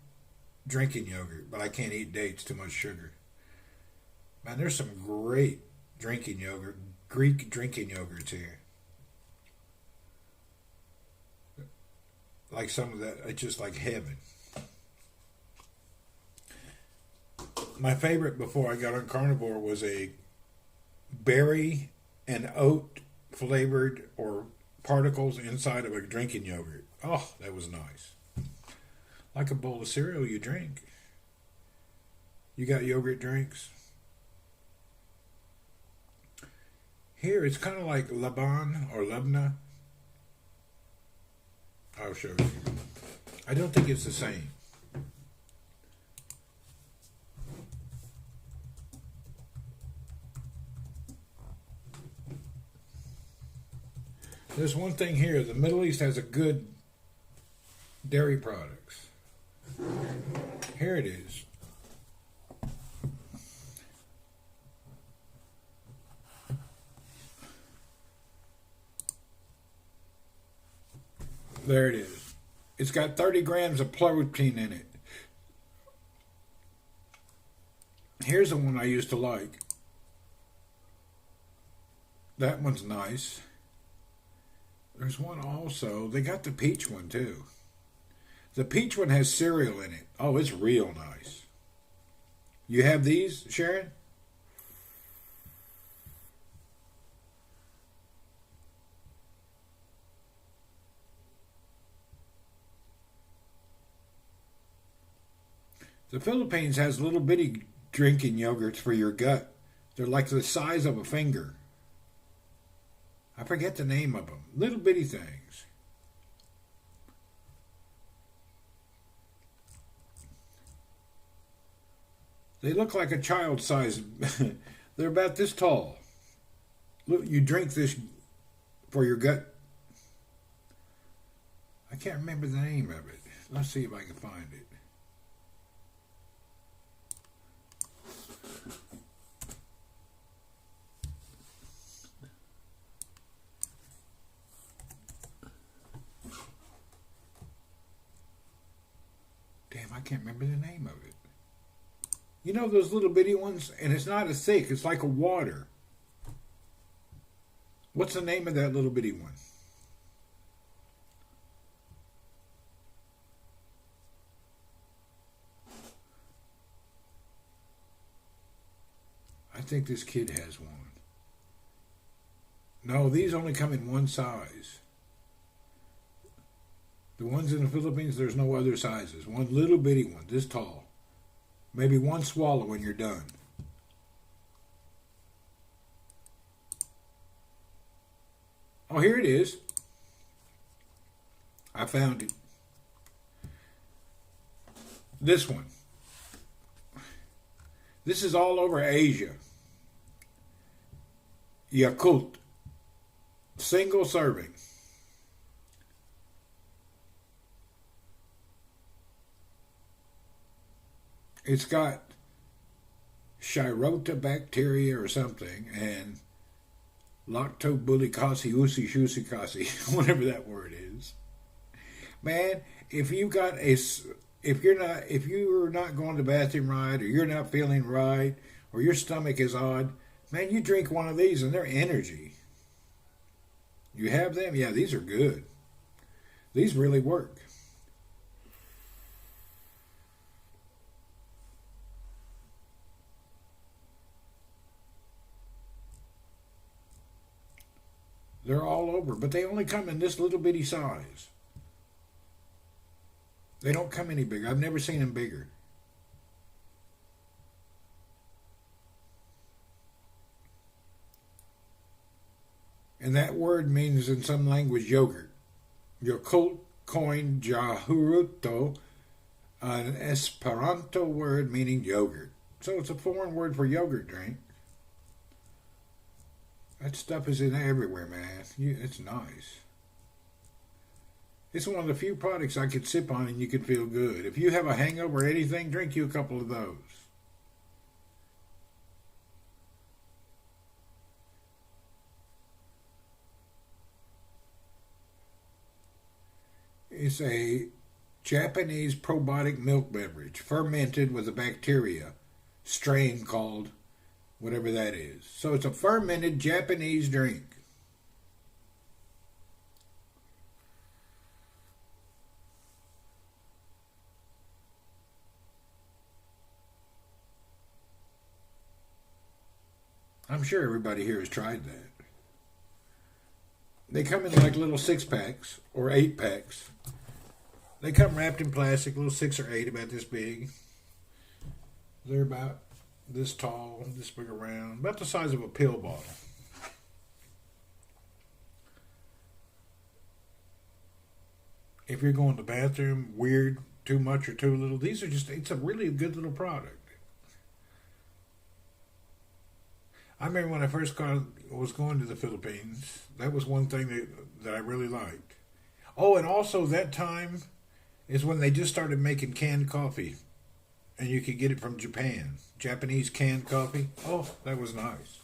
A: drinking yogurt, but I can't eat dates, too much sugar. Man, there's some great drinking yogurt, Greek drinking yogurts here. Like some of that, it's just like heaven. My favorite before I got on carnivore was a berry and oat flavored or particles inside of a drinking yogurt. Oh, that was nice. Like a bowl of cereal you drink. You got yogurt drinks? Here it's kind of like Laban or Lebna. I'll show you. I don't think it's the same. There's one thing here. The Middle East has a good dairy products. Here it is. There it is. It's got 30 grams of protein in it. Here's the one I used to like. That one's nice. There's one also. They got the peach one too. The peach one has cereal in it. Oh, it's real nice. You have these, Sharon? The Philippines has little bitty drinking yogurts for your gut. They're like the size of a finger. I forget the name of them. Little bitty things. They look like a child size. They're about this tall. Look, you drink this for your gut. I can't remember the name of it. Let's see if I can find it. Damn, I can't remember the name of it. You know those little bitty ones? And it's not as thick. It's like a water. What's the name of that little bitty one? I think this kid has one. No, these only come in one size. The ones in the Philippines, there's no other sizes. One little bitty one, this tall. Maybe one swallow when you're done. Oh, here it is. I found it. This one. This is all over Asia. Yakult. Single serving. It's got Shirota bacteria or something and lactobullicaciosusikasi, whatever that word is. Man, if you're not going to the bathroom right, or you're not feeling right, or your stomach is odd, man, you drink one of these and they're energy. You have them? Yeah, these are good. These really work. They're all over, but they only come in this little bitty size. They don't come any bigger. I've never seen them bigger. And that word means in some language yogurt. Yakult coined Jahuruto, an Esperanto word meaning yogurt. So it's a foreign word for yogurt drink. That stuff is in everywhere, man. It's nice. It's one of the few products I could sip on and you could feel good. If you have a hangover or anything, drink you a couple of those. It's a Japanese probiotic milk beverage, fermented with a bacteria strain called whatever that is. So it's a fermented Japanese drink. I'm sure everybody here has tried that. They come in like little 6-packs or 8-packs. They come wrapped in plastic, little 6 or 8, about this big. They're about this tall, this big around, about the size of a pill bottle. If you're going to the bathroom, weird, too much or too little, it's a really good little product. I remember when I first was going to the Philippines, that was one thing that I really liked. Oh, and also that time is when they just started making canned coffee. And you could get it from Japan. Japanese canned coffee. Oh, that was nice.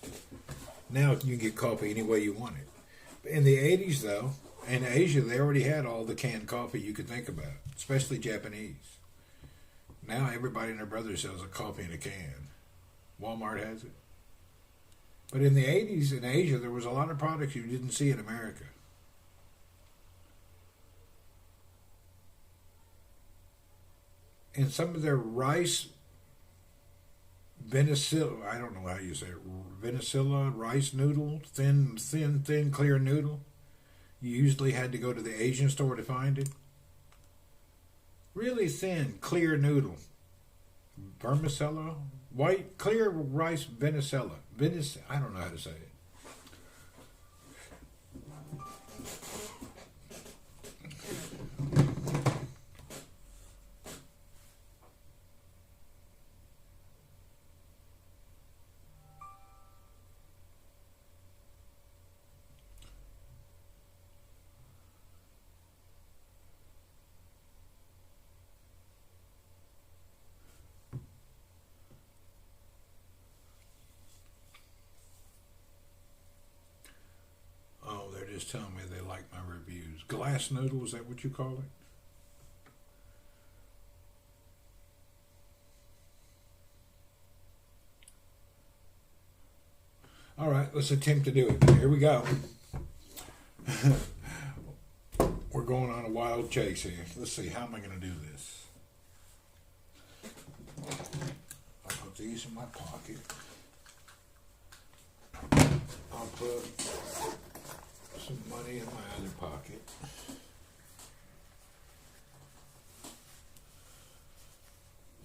A: Now you can get coffee any way you want it. In the 80s, though, in Asia, they already had all the canned coffee you could think about, especially Japanese. Now everybody and their brother sells a coffee in a can. Walmart has it. But in the 80s in Asia, there was a lot of products you didn't see in America. And some of their rice, Venezuela, I don't know how you say it, Venezuela rice noodle, thin, clear noodle. You usually had to go to the Asian store to find it. Really thin, clear noodle. Vermicelli, white, clear rice Venezuela. I don't know how to say it. Oh, they're just telling me they like my reviews. Glass noodle, is that what you call it? All right, let's attempt to do it. Here we go. We're going on a wild chase here. Let's see, how am I going to do this? I'll put these in my pocket. I'll put some money in my other pocket.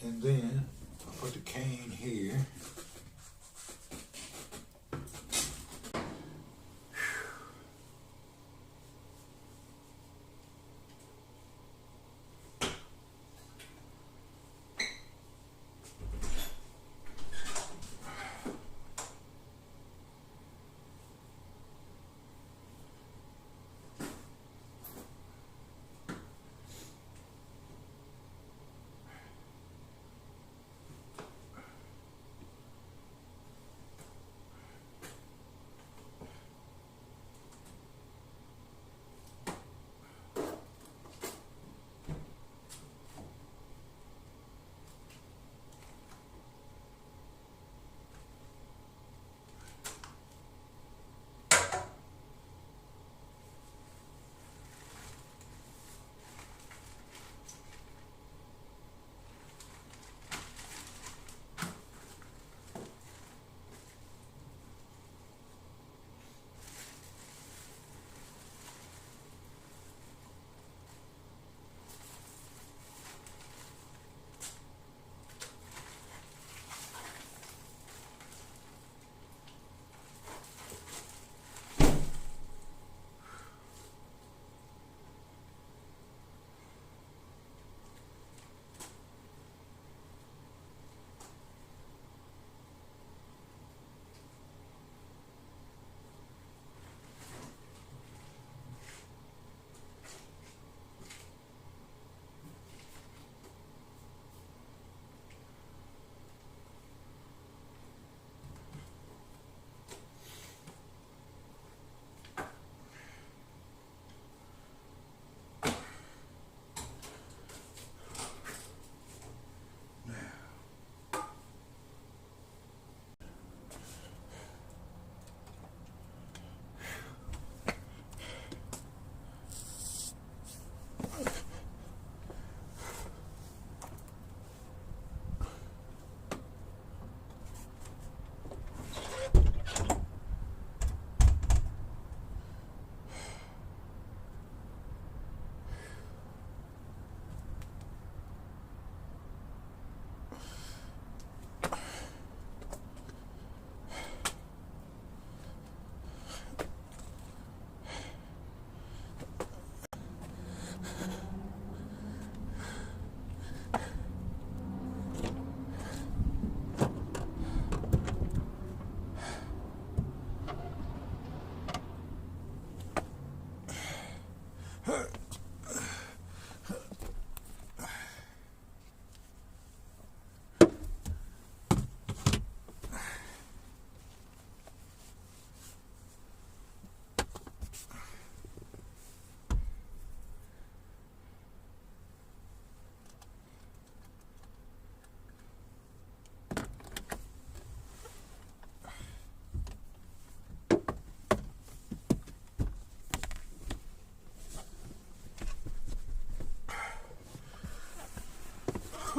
A: And then I'll put the cane here.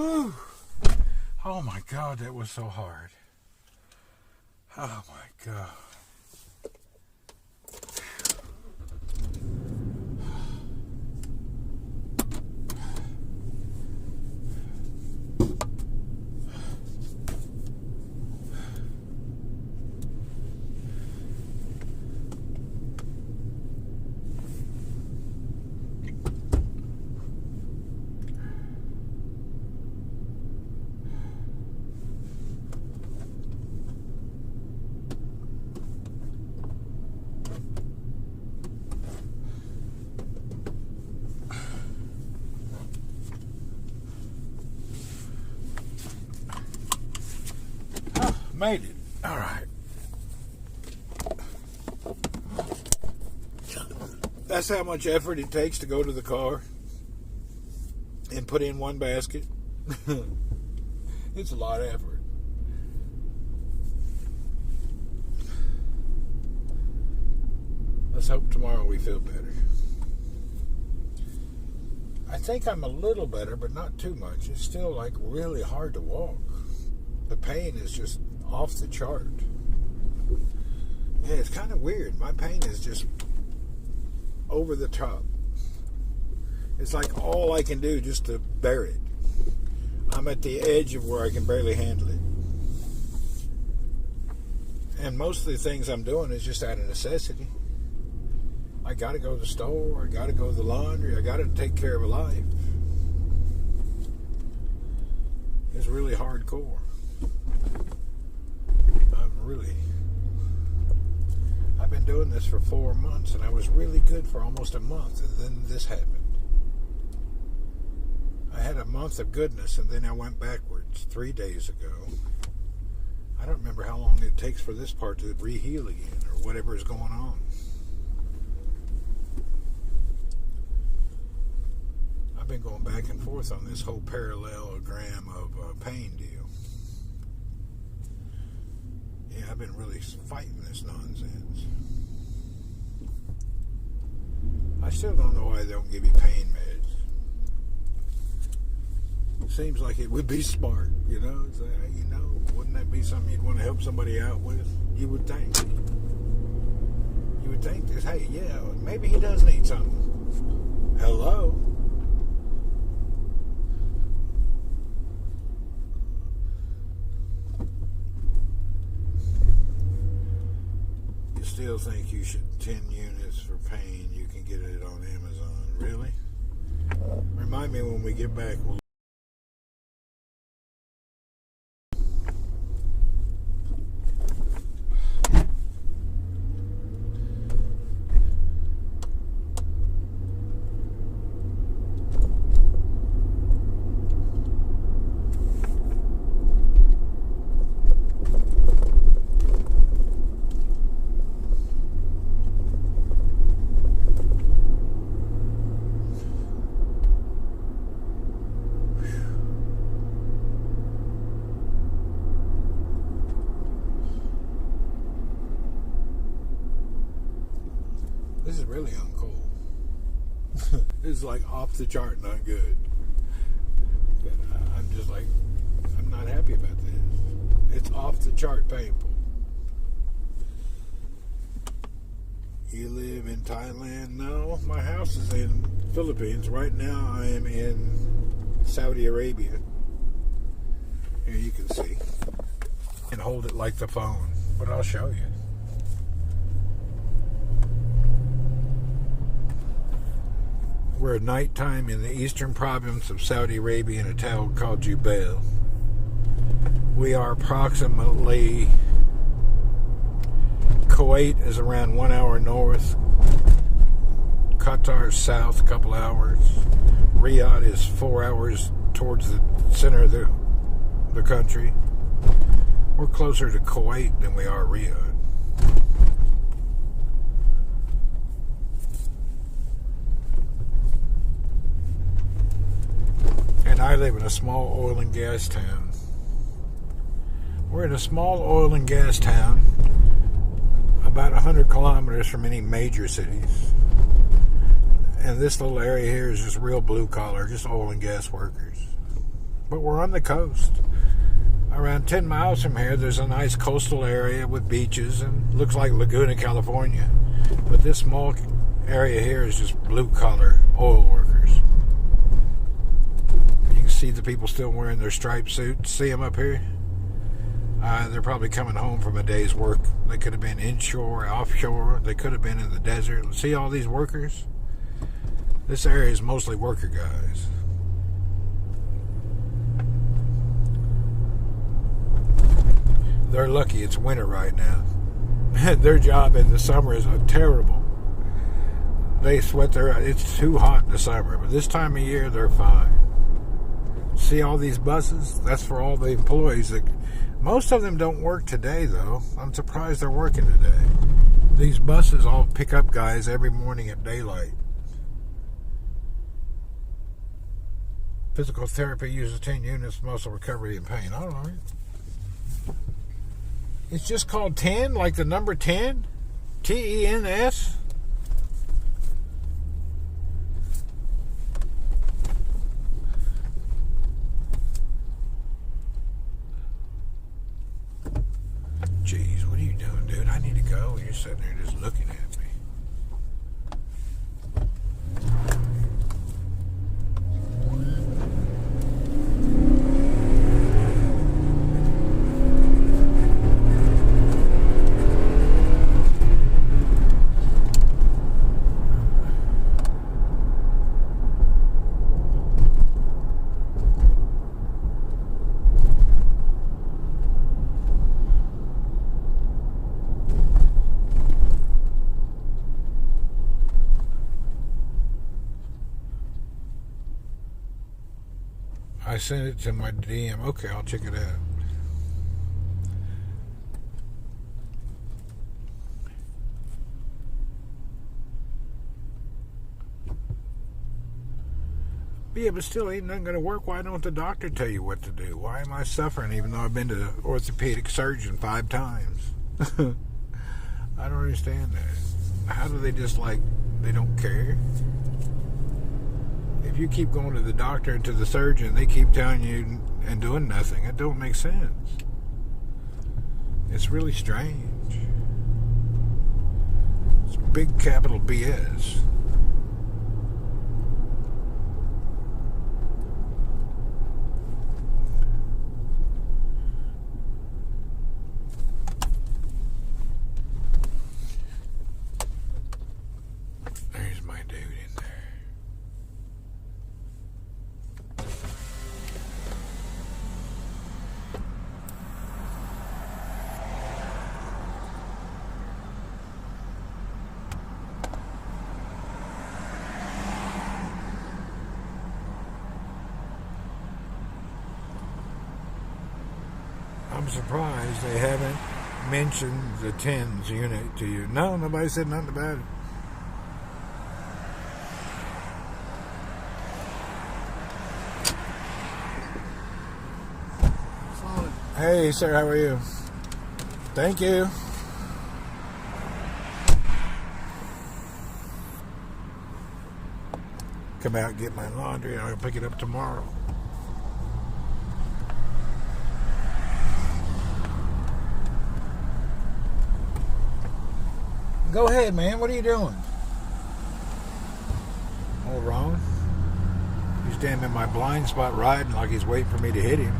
A: Whew. Oh my God, that was so hard. Oh my God. Made it. All right. That's how much effort it takes to go to the car and put in one basket. It's a lot of effort. Let's hope tomorrow we feel better. I think I'm a little better, but not too much. It's still like really hard to walk. The pain is just off the chart. Yeah, it's kind of weird. My pain is just over the top. It's like all I can do just to bear it. I'm at the edge of where I can barely handle it. And most of the things I'm doing is just out of necessity. I got to go to the store. I got to go to the laundry. I got to take care of a life. It's really hardcore. I've been doing this for 4 months, and I was really good for almost a month, and then this happened. I had a month of goodness, and then I went backwards 3 days ago. I don't remember how long it takes for this part to re-heal again, or whatever is going on. I've been going back and forth on this whole parallelogram of pain deal. Yeah, I've been really fighting this nonsense. I still don't know why they don't give you pain meds. Seems like it would be smart, you know? It's like, you know, wouldn't that be something you'd want to help somebody out with? You would think. You would think this, hey, yeah, maybe he does need something. Hello? Still think you should 10 units for pain. You can get it on Amazon. Really? Remind me when we get back. This is really uncool. This is like off the chart, not good. I'm just like, I'm not happy about this. It's off the chart painful. You live in Thailand? No, my house is in Philippines. Right now I am in Saudi Arabia. Here you can see. And hold it like the phone, but I'll show you. We're at nighttime in the eastern province of Saudi Arabia in a town called Jubail. We are approximately, Kuwait is around 1 hour north, Qatar is south a couple hours, Riyadh is 4 hours towards the center of the country. We're closer to Kuwait than we are Riyadh. And I live in a small oil and gas town. We're in a small oil and gas town about 100 kilometers from any major cities. And this little area here is just real blue collar, just oil and gas workers. but we're on the coast. Around 10 miles from here, there's a nice coastal area with beaches and looks like Laguna, California. But this small area here is just blue-collar oil workers. You can see the people still wearing their striped suits. See them up here? They're probably coming home from a day's work. They could have been inshore, offshore. They could have been in the desert. See all these workers? This area is mostly worker guys. They're lucky it's winter right now. Their job in the summer is terrible. They sweat it's too hot in the summer, but this time of year they're fine. See all these buses? That's for all the employees. Most of them don't work today, though. I'm surprised they're working today. These buses all pick up guys every morning at daylight. Physical therapy uses 10 units, muscle recovery and pain. All right. It's just called 10, like the number 10? TENS? Jeez, what are you doing, dude? I need to go. You're sitting there just looking at me. I sent it to my DM. Okay, I'll check it out. Yeah, but still ain't nothing going to work. Why don't the doctor tell you what to do? Why am I suffering even though I've been to the orthopedic surgeon 5 times? I don't understand that. How do they just they don't care? If you keep going to the doctor and to the surgeon, they keep telling you and doing nothing. It don't make sense. It's really strange. It's big capital BS. There's my dude in there. I'm surprised they haven't mentioned the 10s unit to you. No, nobody said nothing about it. Hey, sir, how are you? Thank you. Come out and get my laundry and I'll pick it up tomorrow. Go ahead, man. What are you doing? All wrong. He's standing in my blind spot riding like he's waiting for me to hit him.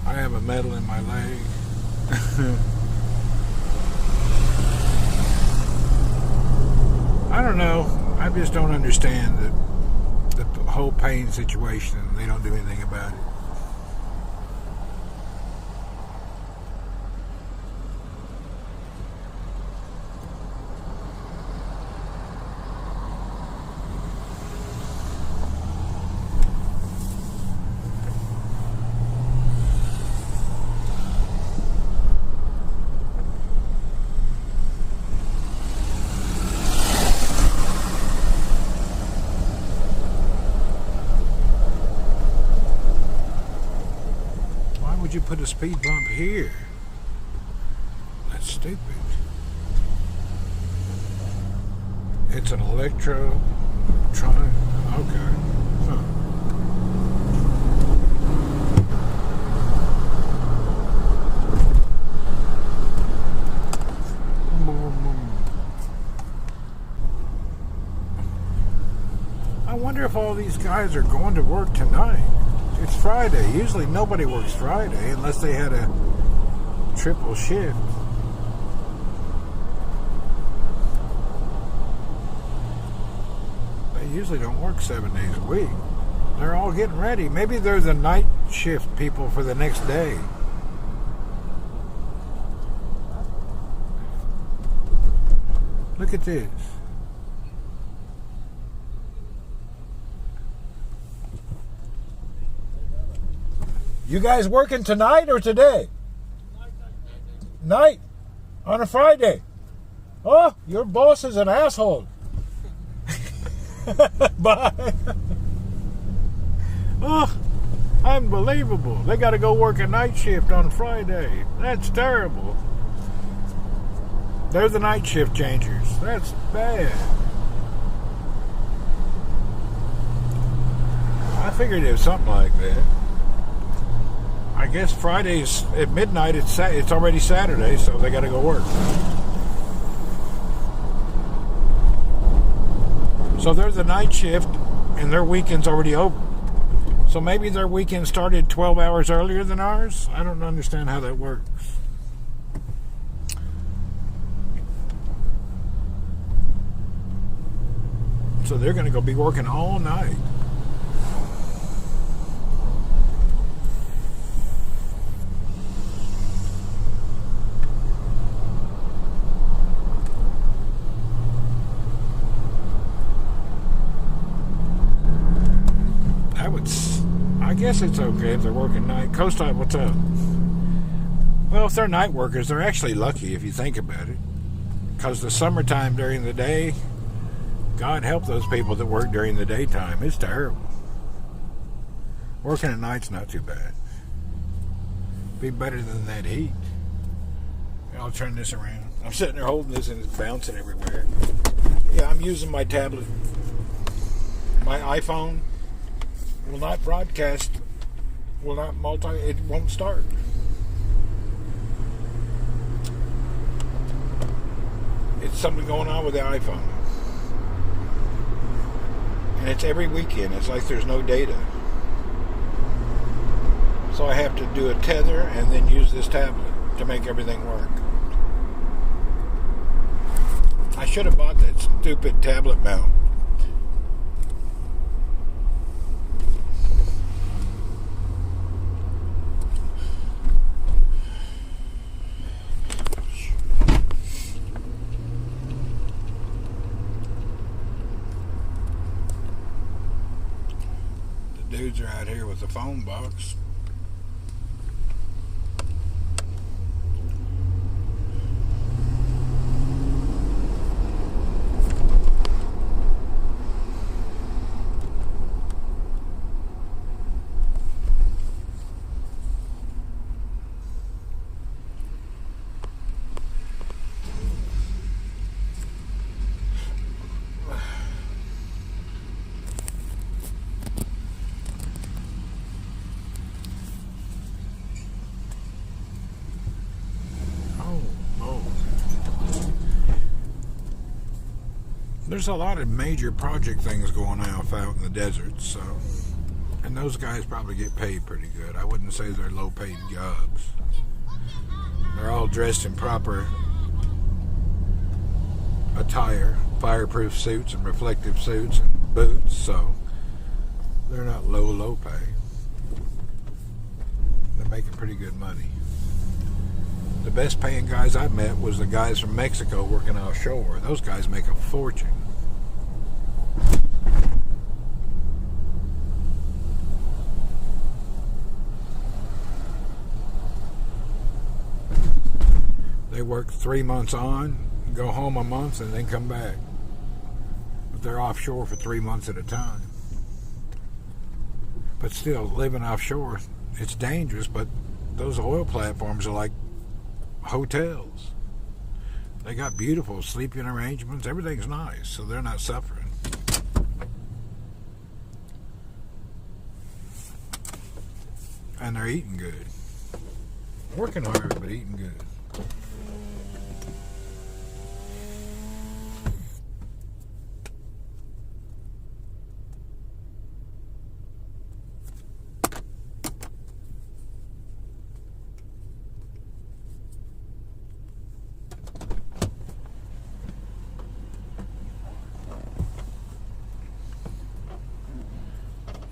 A: I have a metal in my leg. I don't know. I just don't understand the whole pain situation, and they don't do anything about it. put a speed bump here? That's stupid. It's an electro. Okay. Huh. I wonder if all these guys are going to work tonight. It's Friday. Usually nobody works Friday unless they had a triple shift. They usually don't work 7 days a week. They're all getting ready. Maybe they're the night shift people for the next day. Look at this. You guys working tonight or today? Night. On a Friday. Oh, your boss is an asshole. Bye. Oh, unbelievable. They got to go work a night shift on Friday. That's terrible. They're the night shift changers. That's bad. I figured it was something like that. I guess Fridays at midnight, it's already Saturday, so they got to go work. So they're the night shift, and their weekend's already over. So maybe their weekend started 12 hours earlier than ours? I don't understand how that works. So they're going to go be working all night. I guess it's okay if they're working night. Coast Eye, what's up? Well, if they're night workers, they're actually lucky if you think about it. Because the summertime during the day, God help those people that work during the daytime. It's terrible. Working at night's not too bad. Be better than that heat. I'll turn this around. I'm sitting there holding this and it's bouncing everywhere. Yeah, I'm using my tablet. My iPhone will not broadcast, will not it won't start. It's something going on with the iPhone. And it's every weekend. It's like there's no data. So I have to do a tether and then use this tablet to make everything work. I should have bought that stupid tablet mount. Dudes are out here with the phone box. There's a lot of major project things going on out in the desert, so, and those guys probably get paid pretty good. I wouldn't say they're low-paid jobs. They're all dressed in proper attire, fireproof suits and reflective suits and boots, so they're not low pay. They're making pretty good money. The best paying guys I've met was the guys from Mexico working offshore. Those guys make a fortune. They work 3 months on, go home a month, and then come back. But they're offshore for 3 months at a time. But still, living offshore, it's dangerous, but those oil platforms are like hotels. They got beautiful sleeping arrangements. Everything's nice, so they're not suffering. And they're eating good. Working hard, but eating good.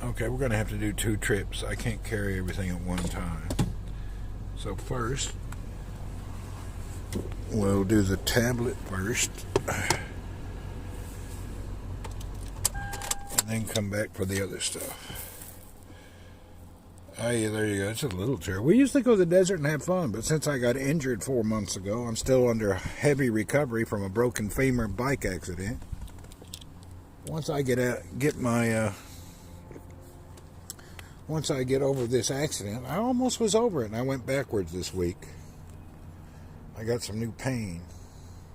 A: Okay, we're going to have to do 2 trips. I can't carry everything at one time. So first, we'll do the tablet first. And then come back for the other stuff. Oh, yeah, there you go. It's a little chair. We used to go to the desert and have fun, but since I got injured 4 months ago, I'm still under heavy recovery from a broken femur bike accident. Once I get over this accident, I almost was over it, and I went backwards this week. I got some new pain,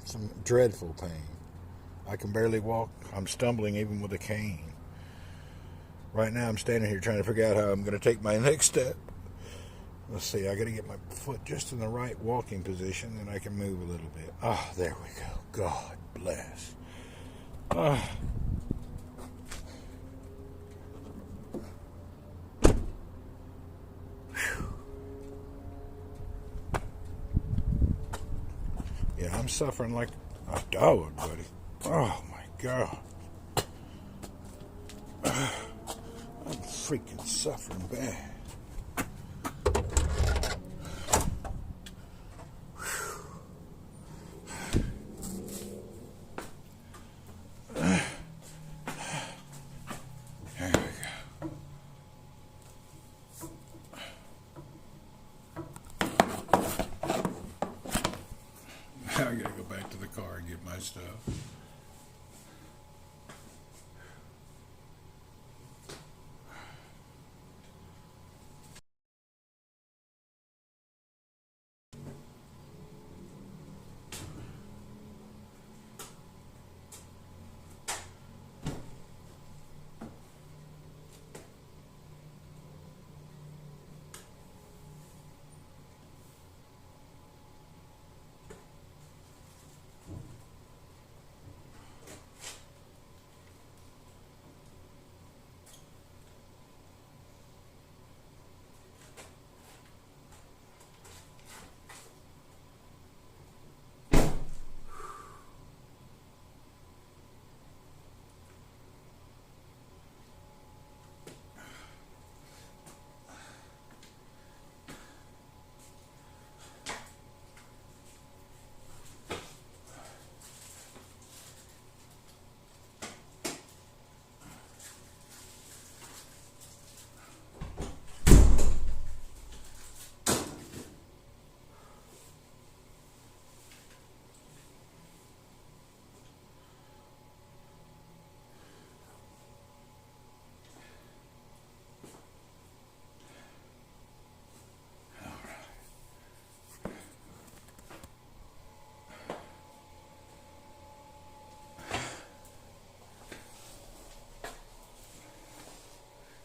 A: some dreadful pain. I can barely walk. I'm stumbling even with a cane. Right now, I'm standing here trying to figure out how I'm going to take my next step. Let's see, I got to get my foot just in the right walking position, and I can move a little bit. Ah, there we go. God bless. Yeah, I'm suffering like a dog, buddy. Oh my God. I'm freaking suffering bad. Now I gotta go back to the car and get my stuff.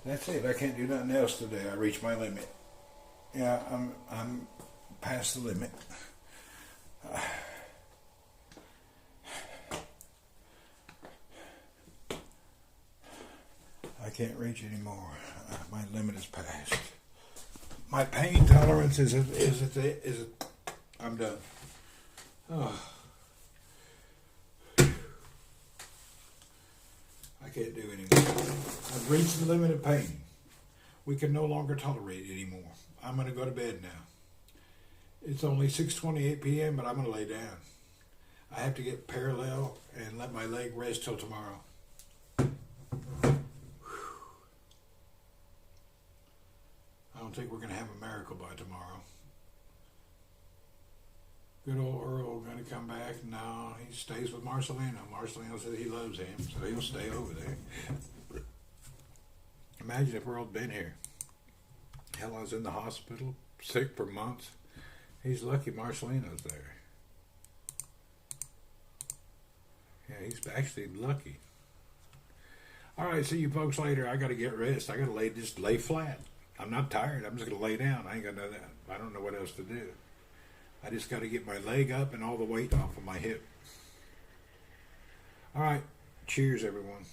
A: That's it. I can't do nothing else today. I reached my limit. Yeah, I'm past the limit. I can't reach anymore. My limit is passed. My pain tolerance is I'm done. Oh. I can't do anymore. I've reached the limit of pain. We can no longer tolerate it anymore. I'm going to go to bed now. It's only 6:28 p.m., but I'm going to lay down. I have to get parallel and let my leg rest till tomorrow. I don't think we're going to have a miracle by tomorrow. Good old Earl going to come back? No, he stays with Marcelino. Marcelino said he loves him, so he'll stay over there. Imagine if Earl had been here. Hell, I was in the hospital sick for months. He's lucky Marcelino's there. Yeah, he's actually lucky. All right, see you folks later. I got to get rest. I got to just lay flat. I'm not tired. I'm just going to lay down. I ain't got no that. I don't know what else to do. I just got to get my leg up and all the weight off of my hip. All right. Cheers, everyone.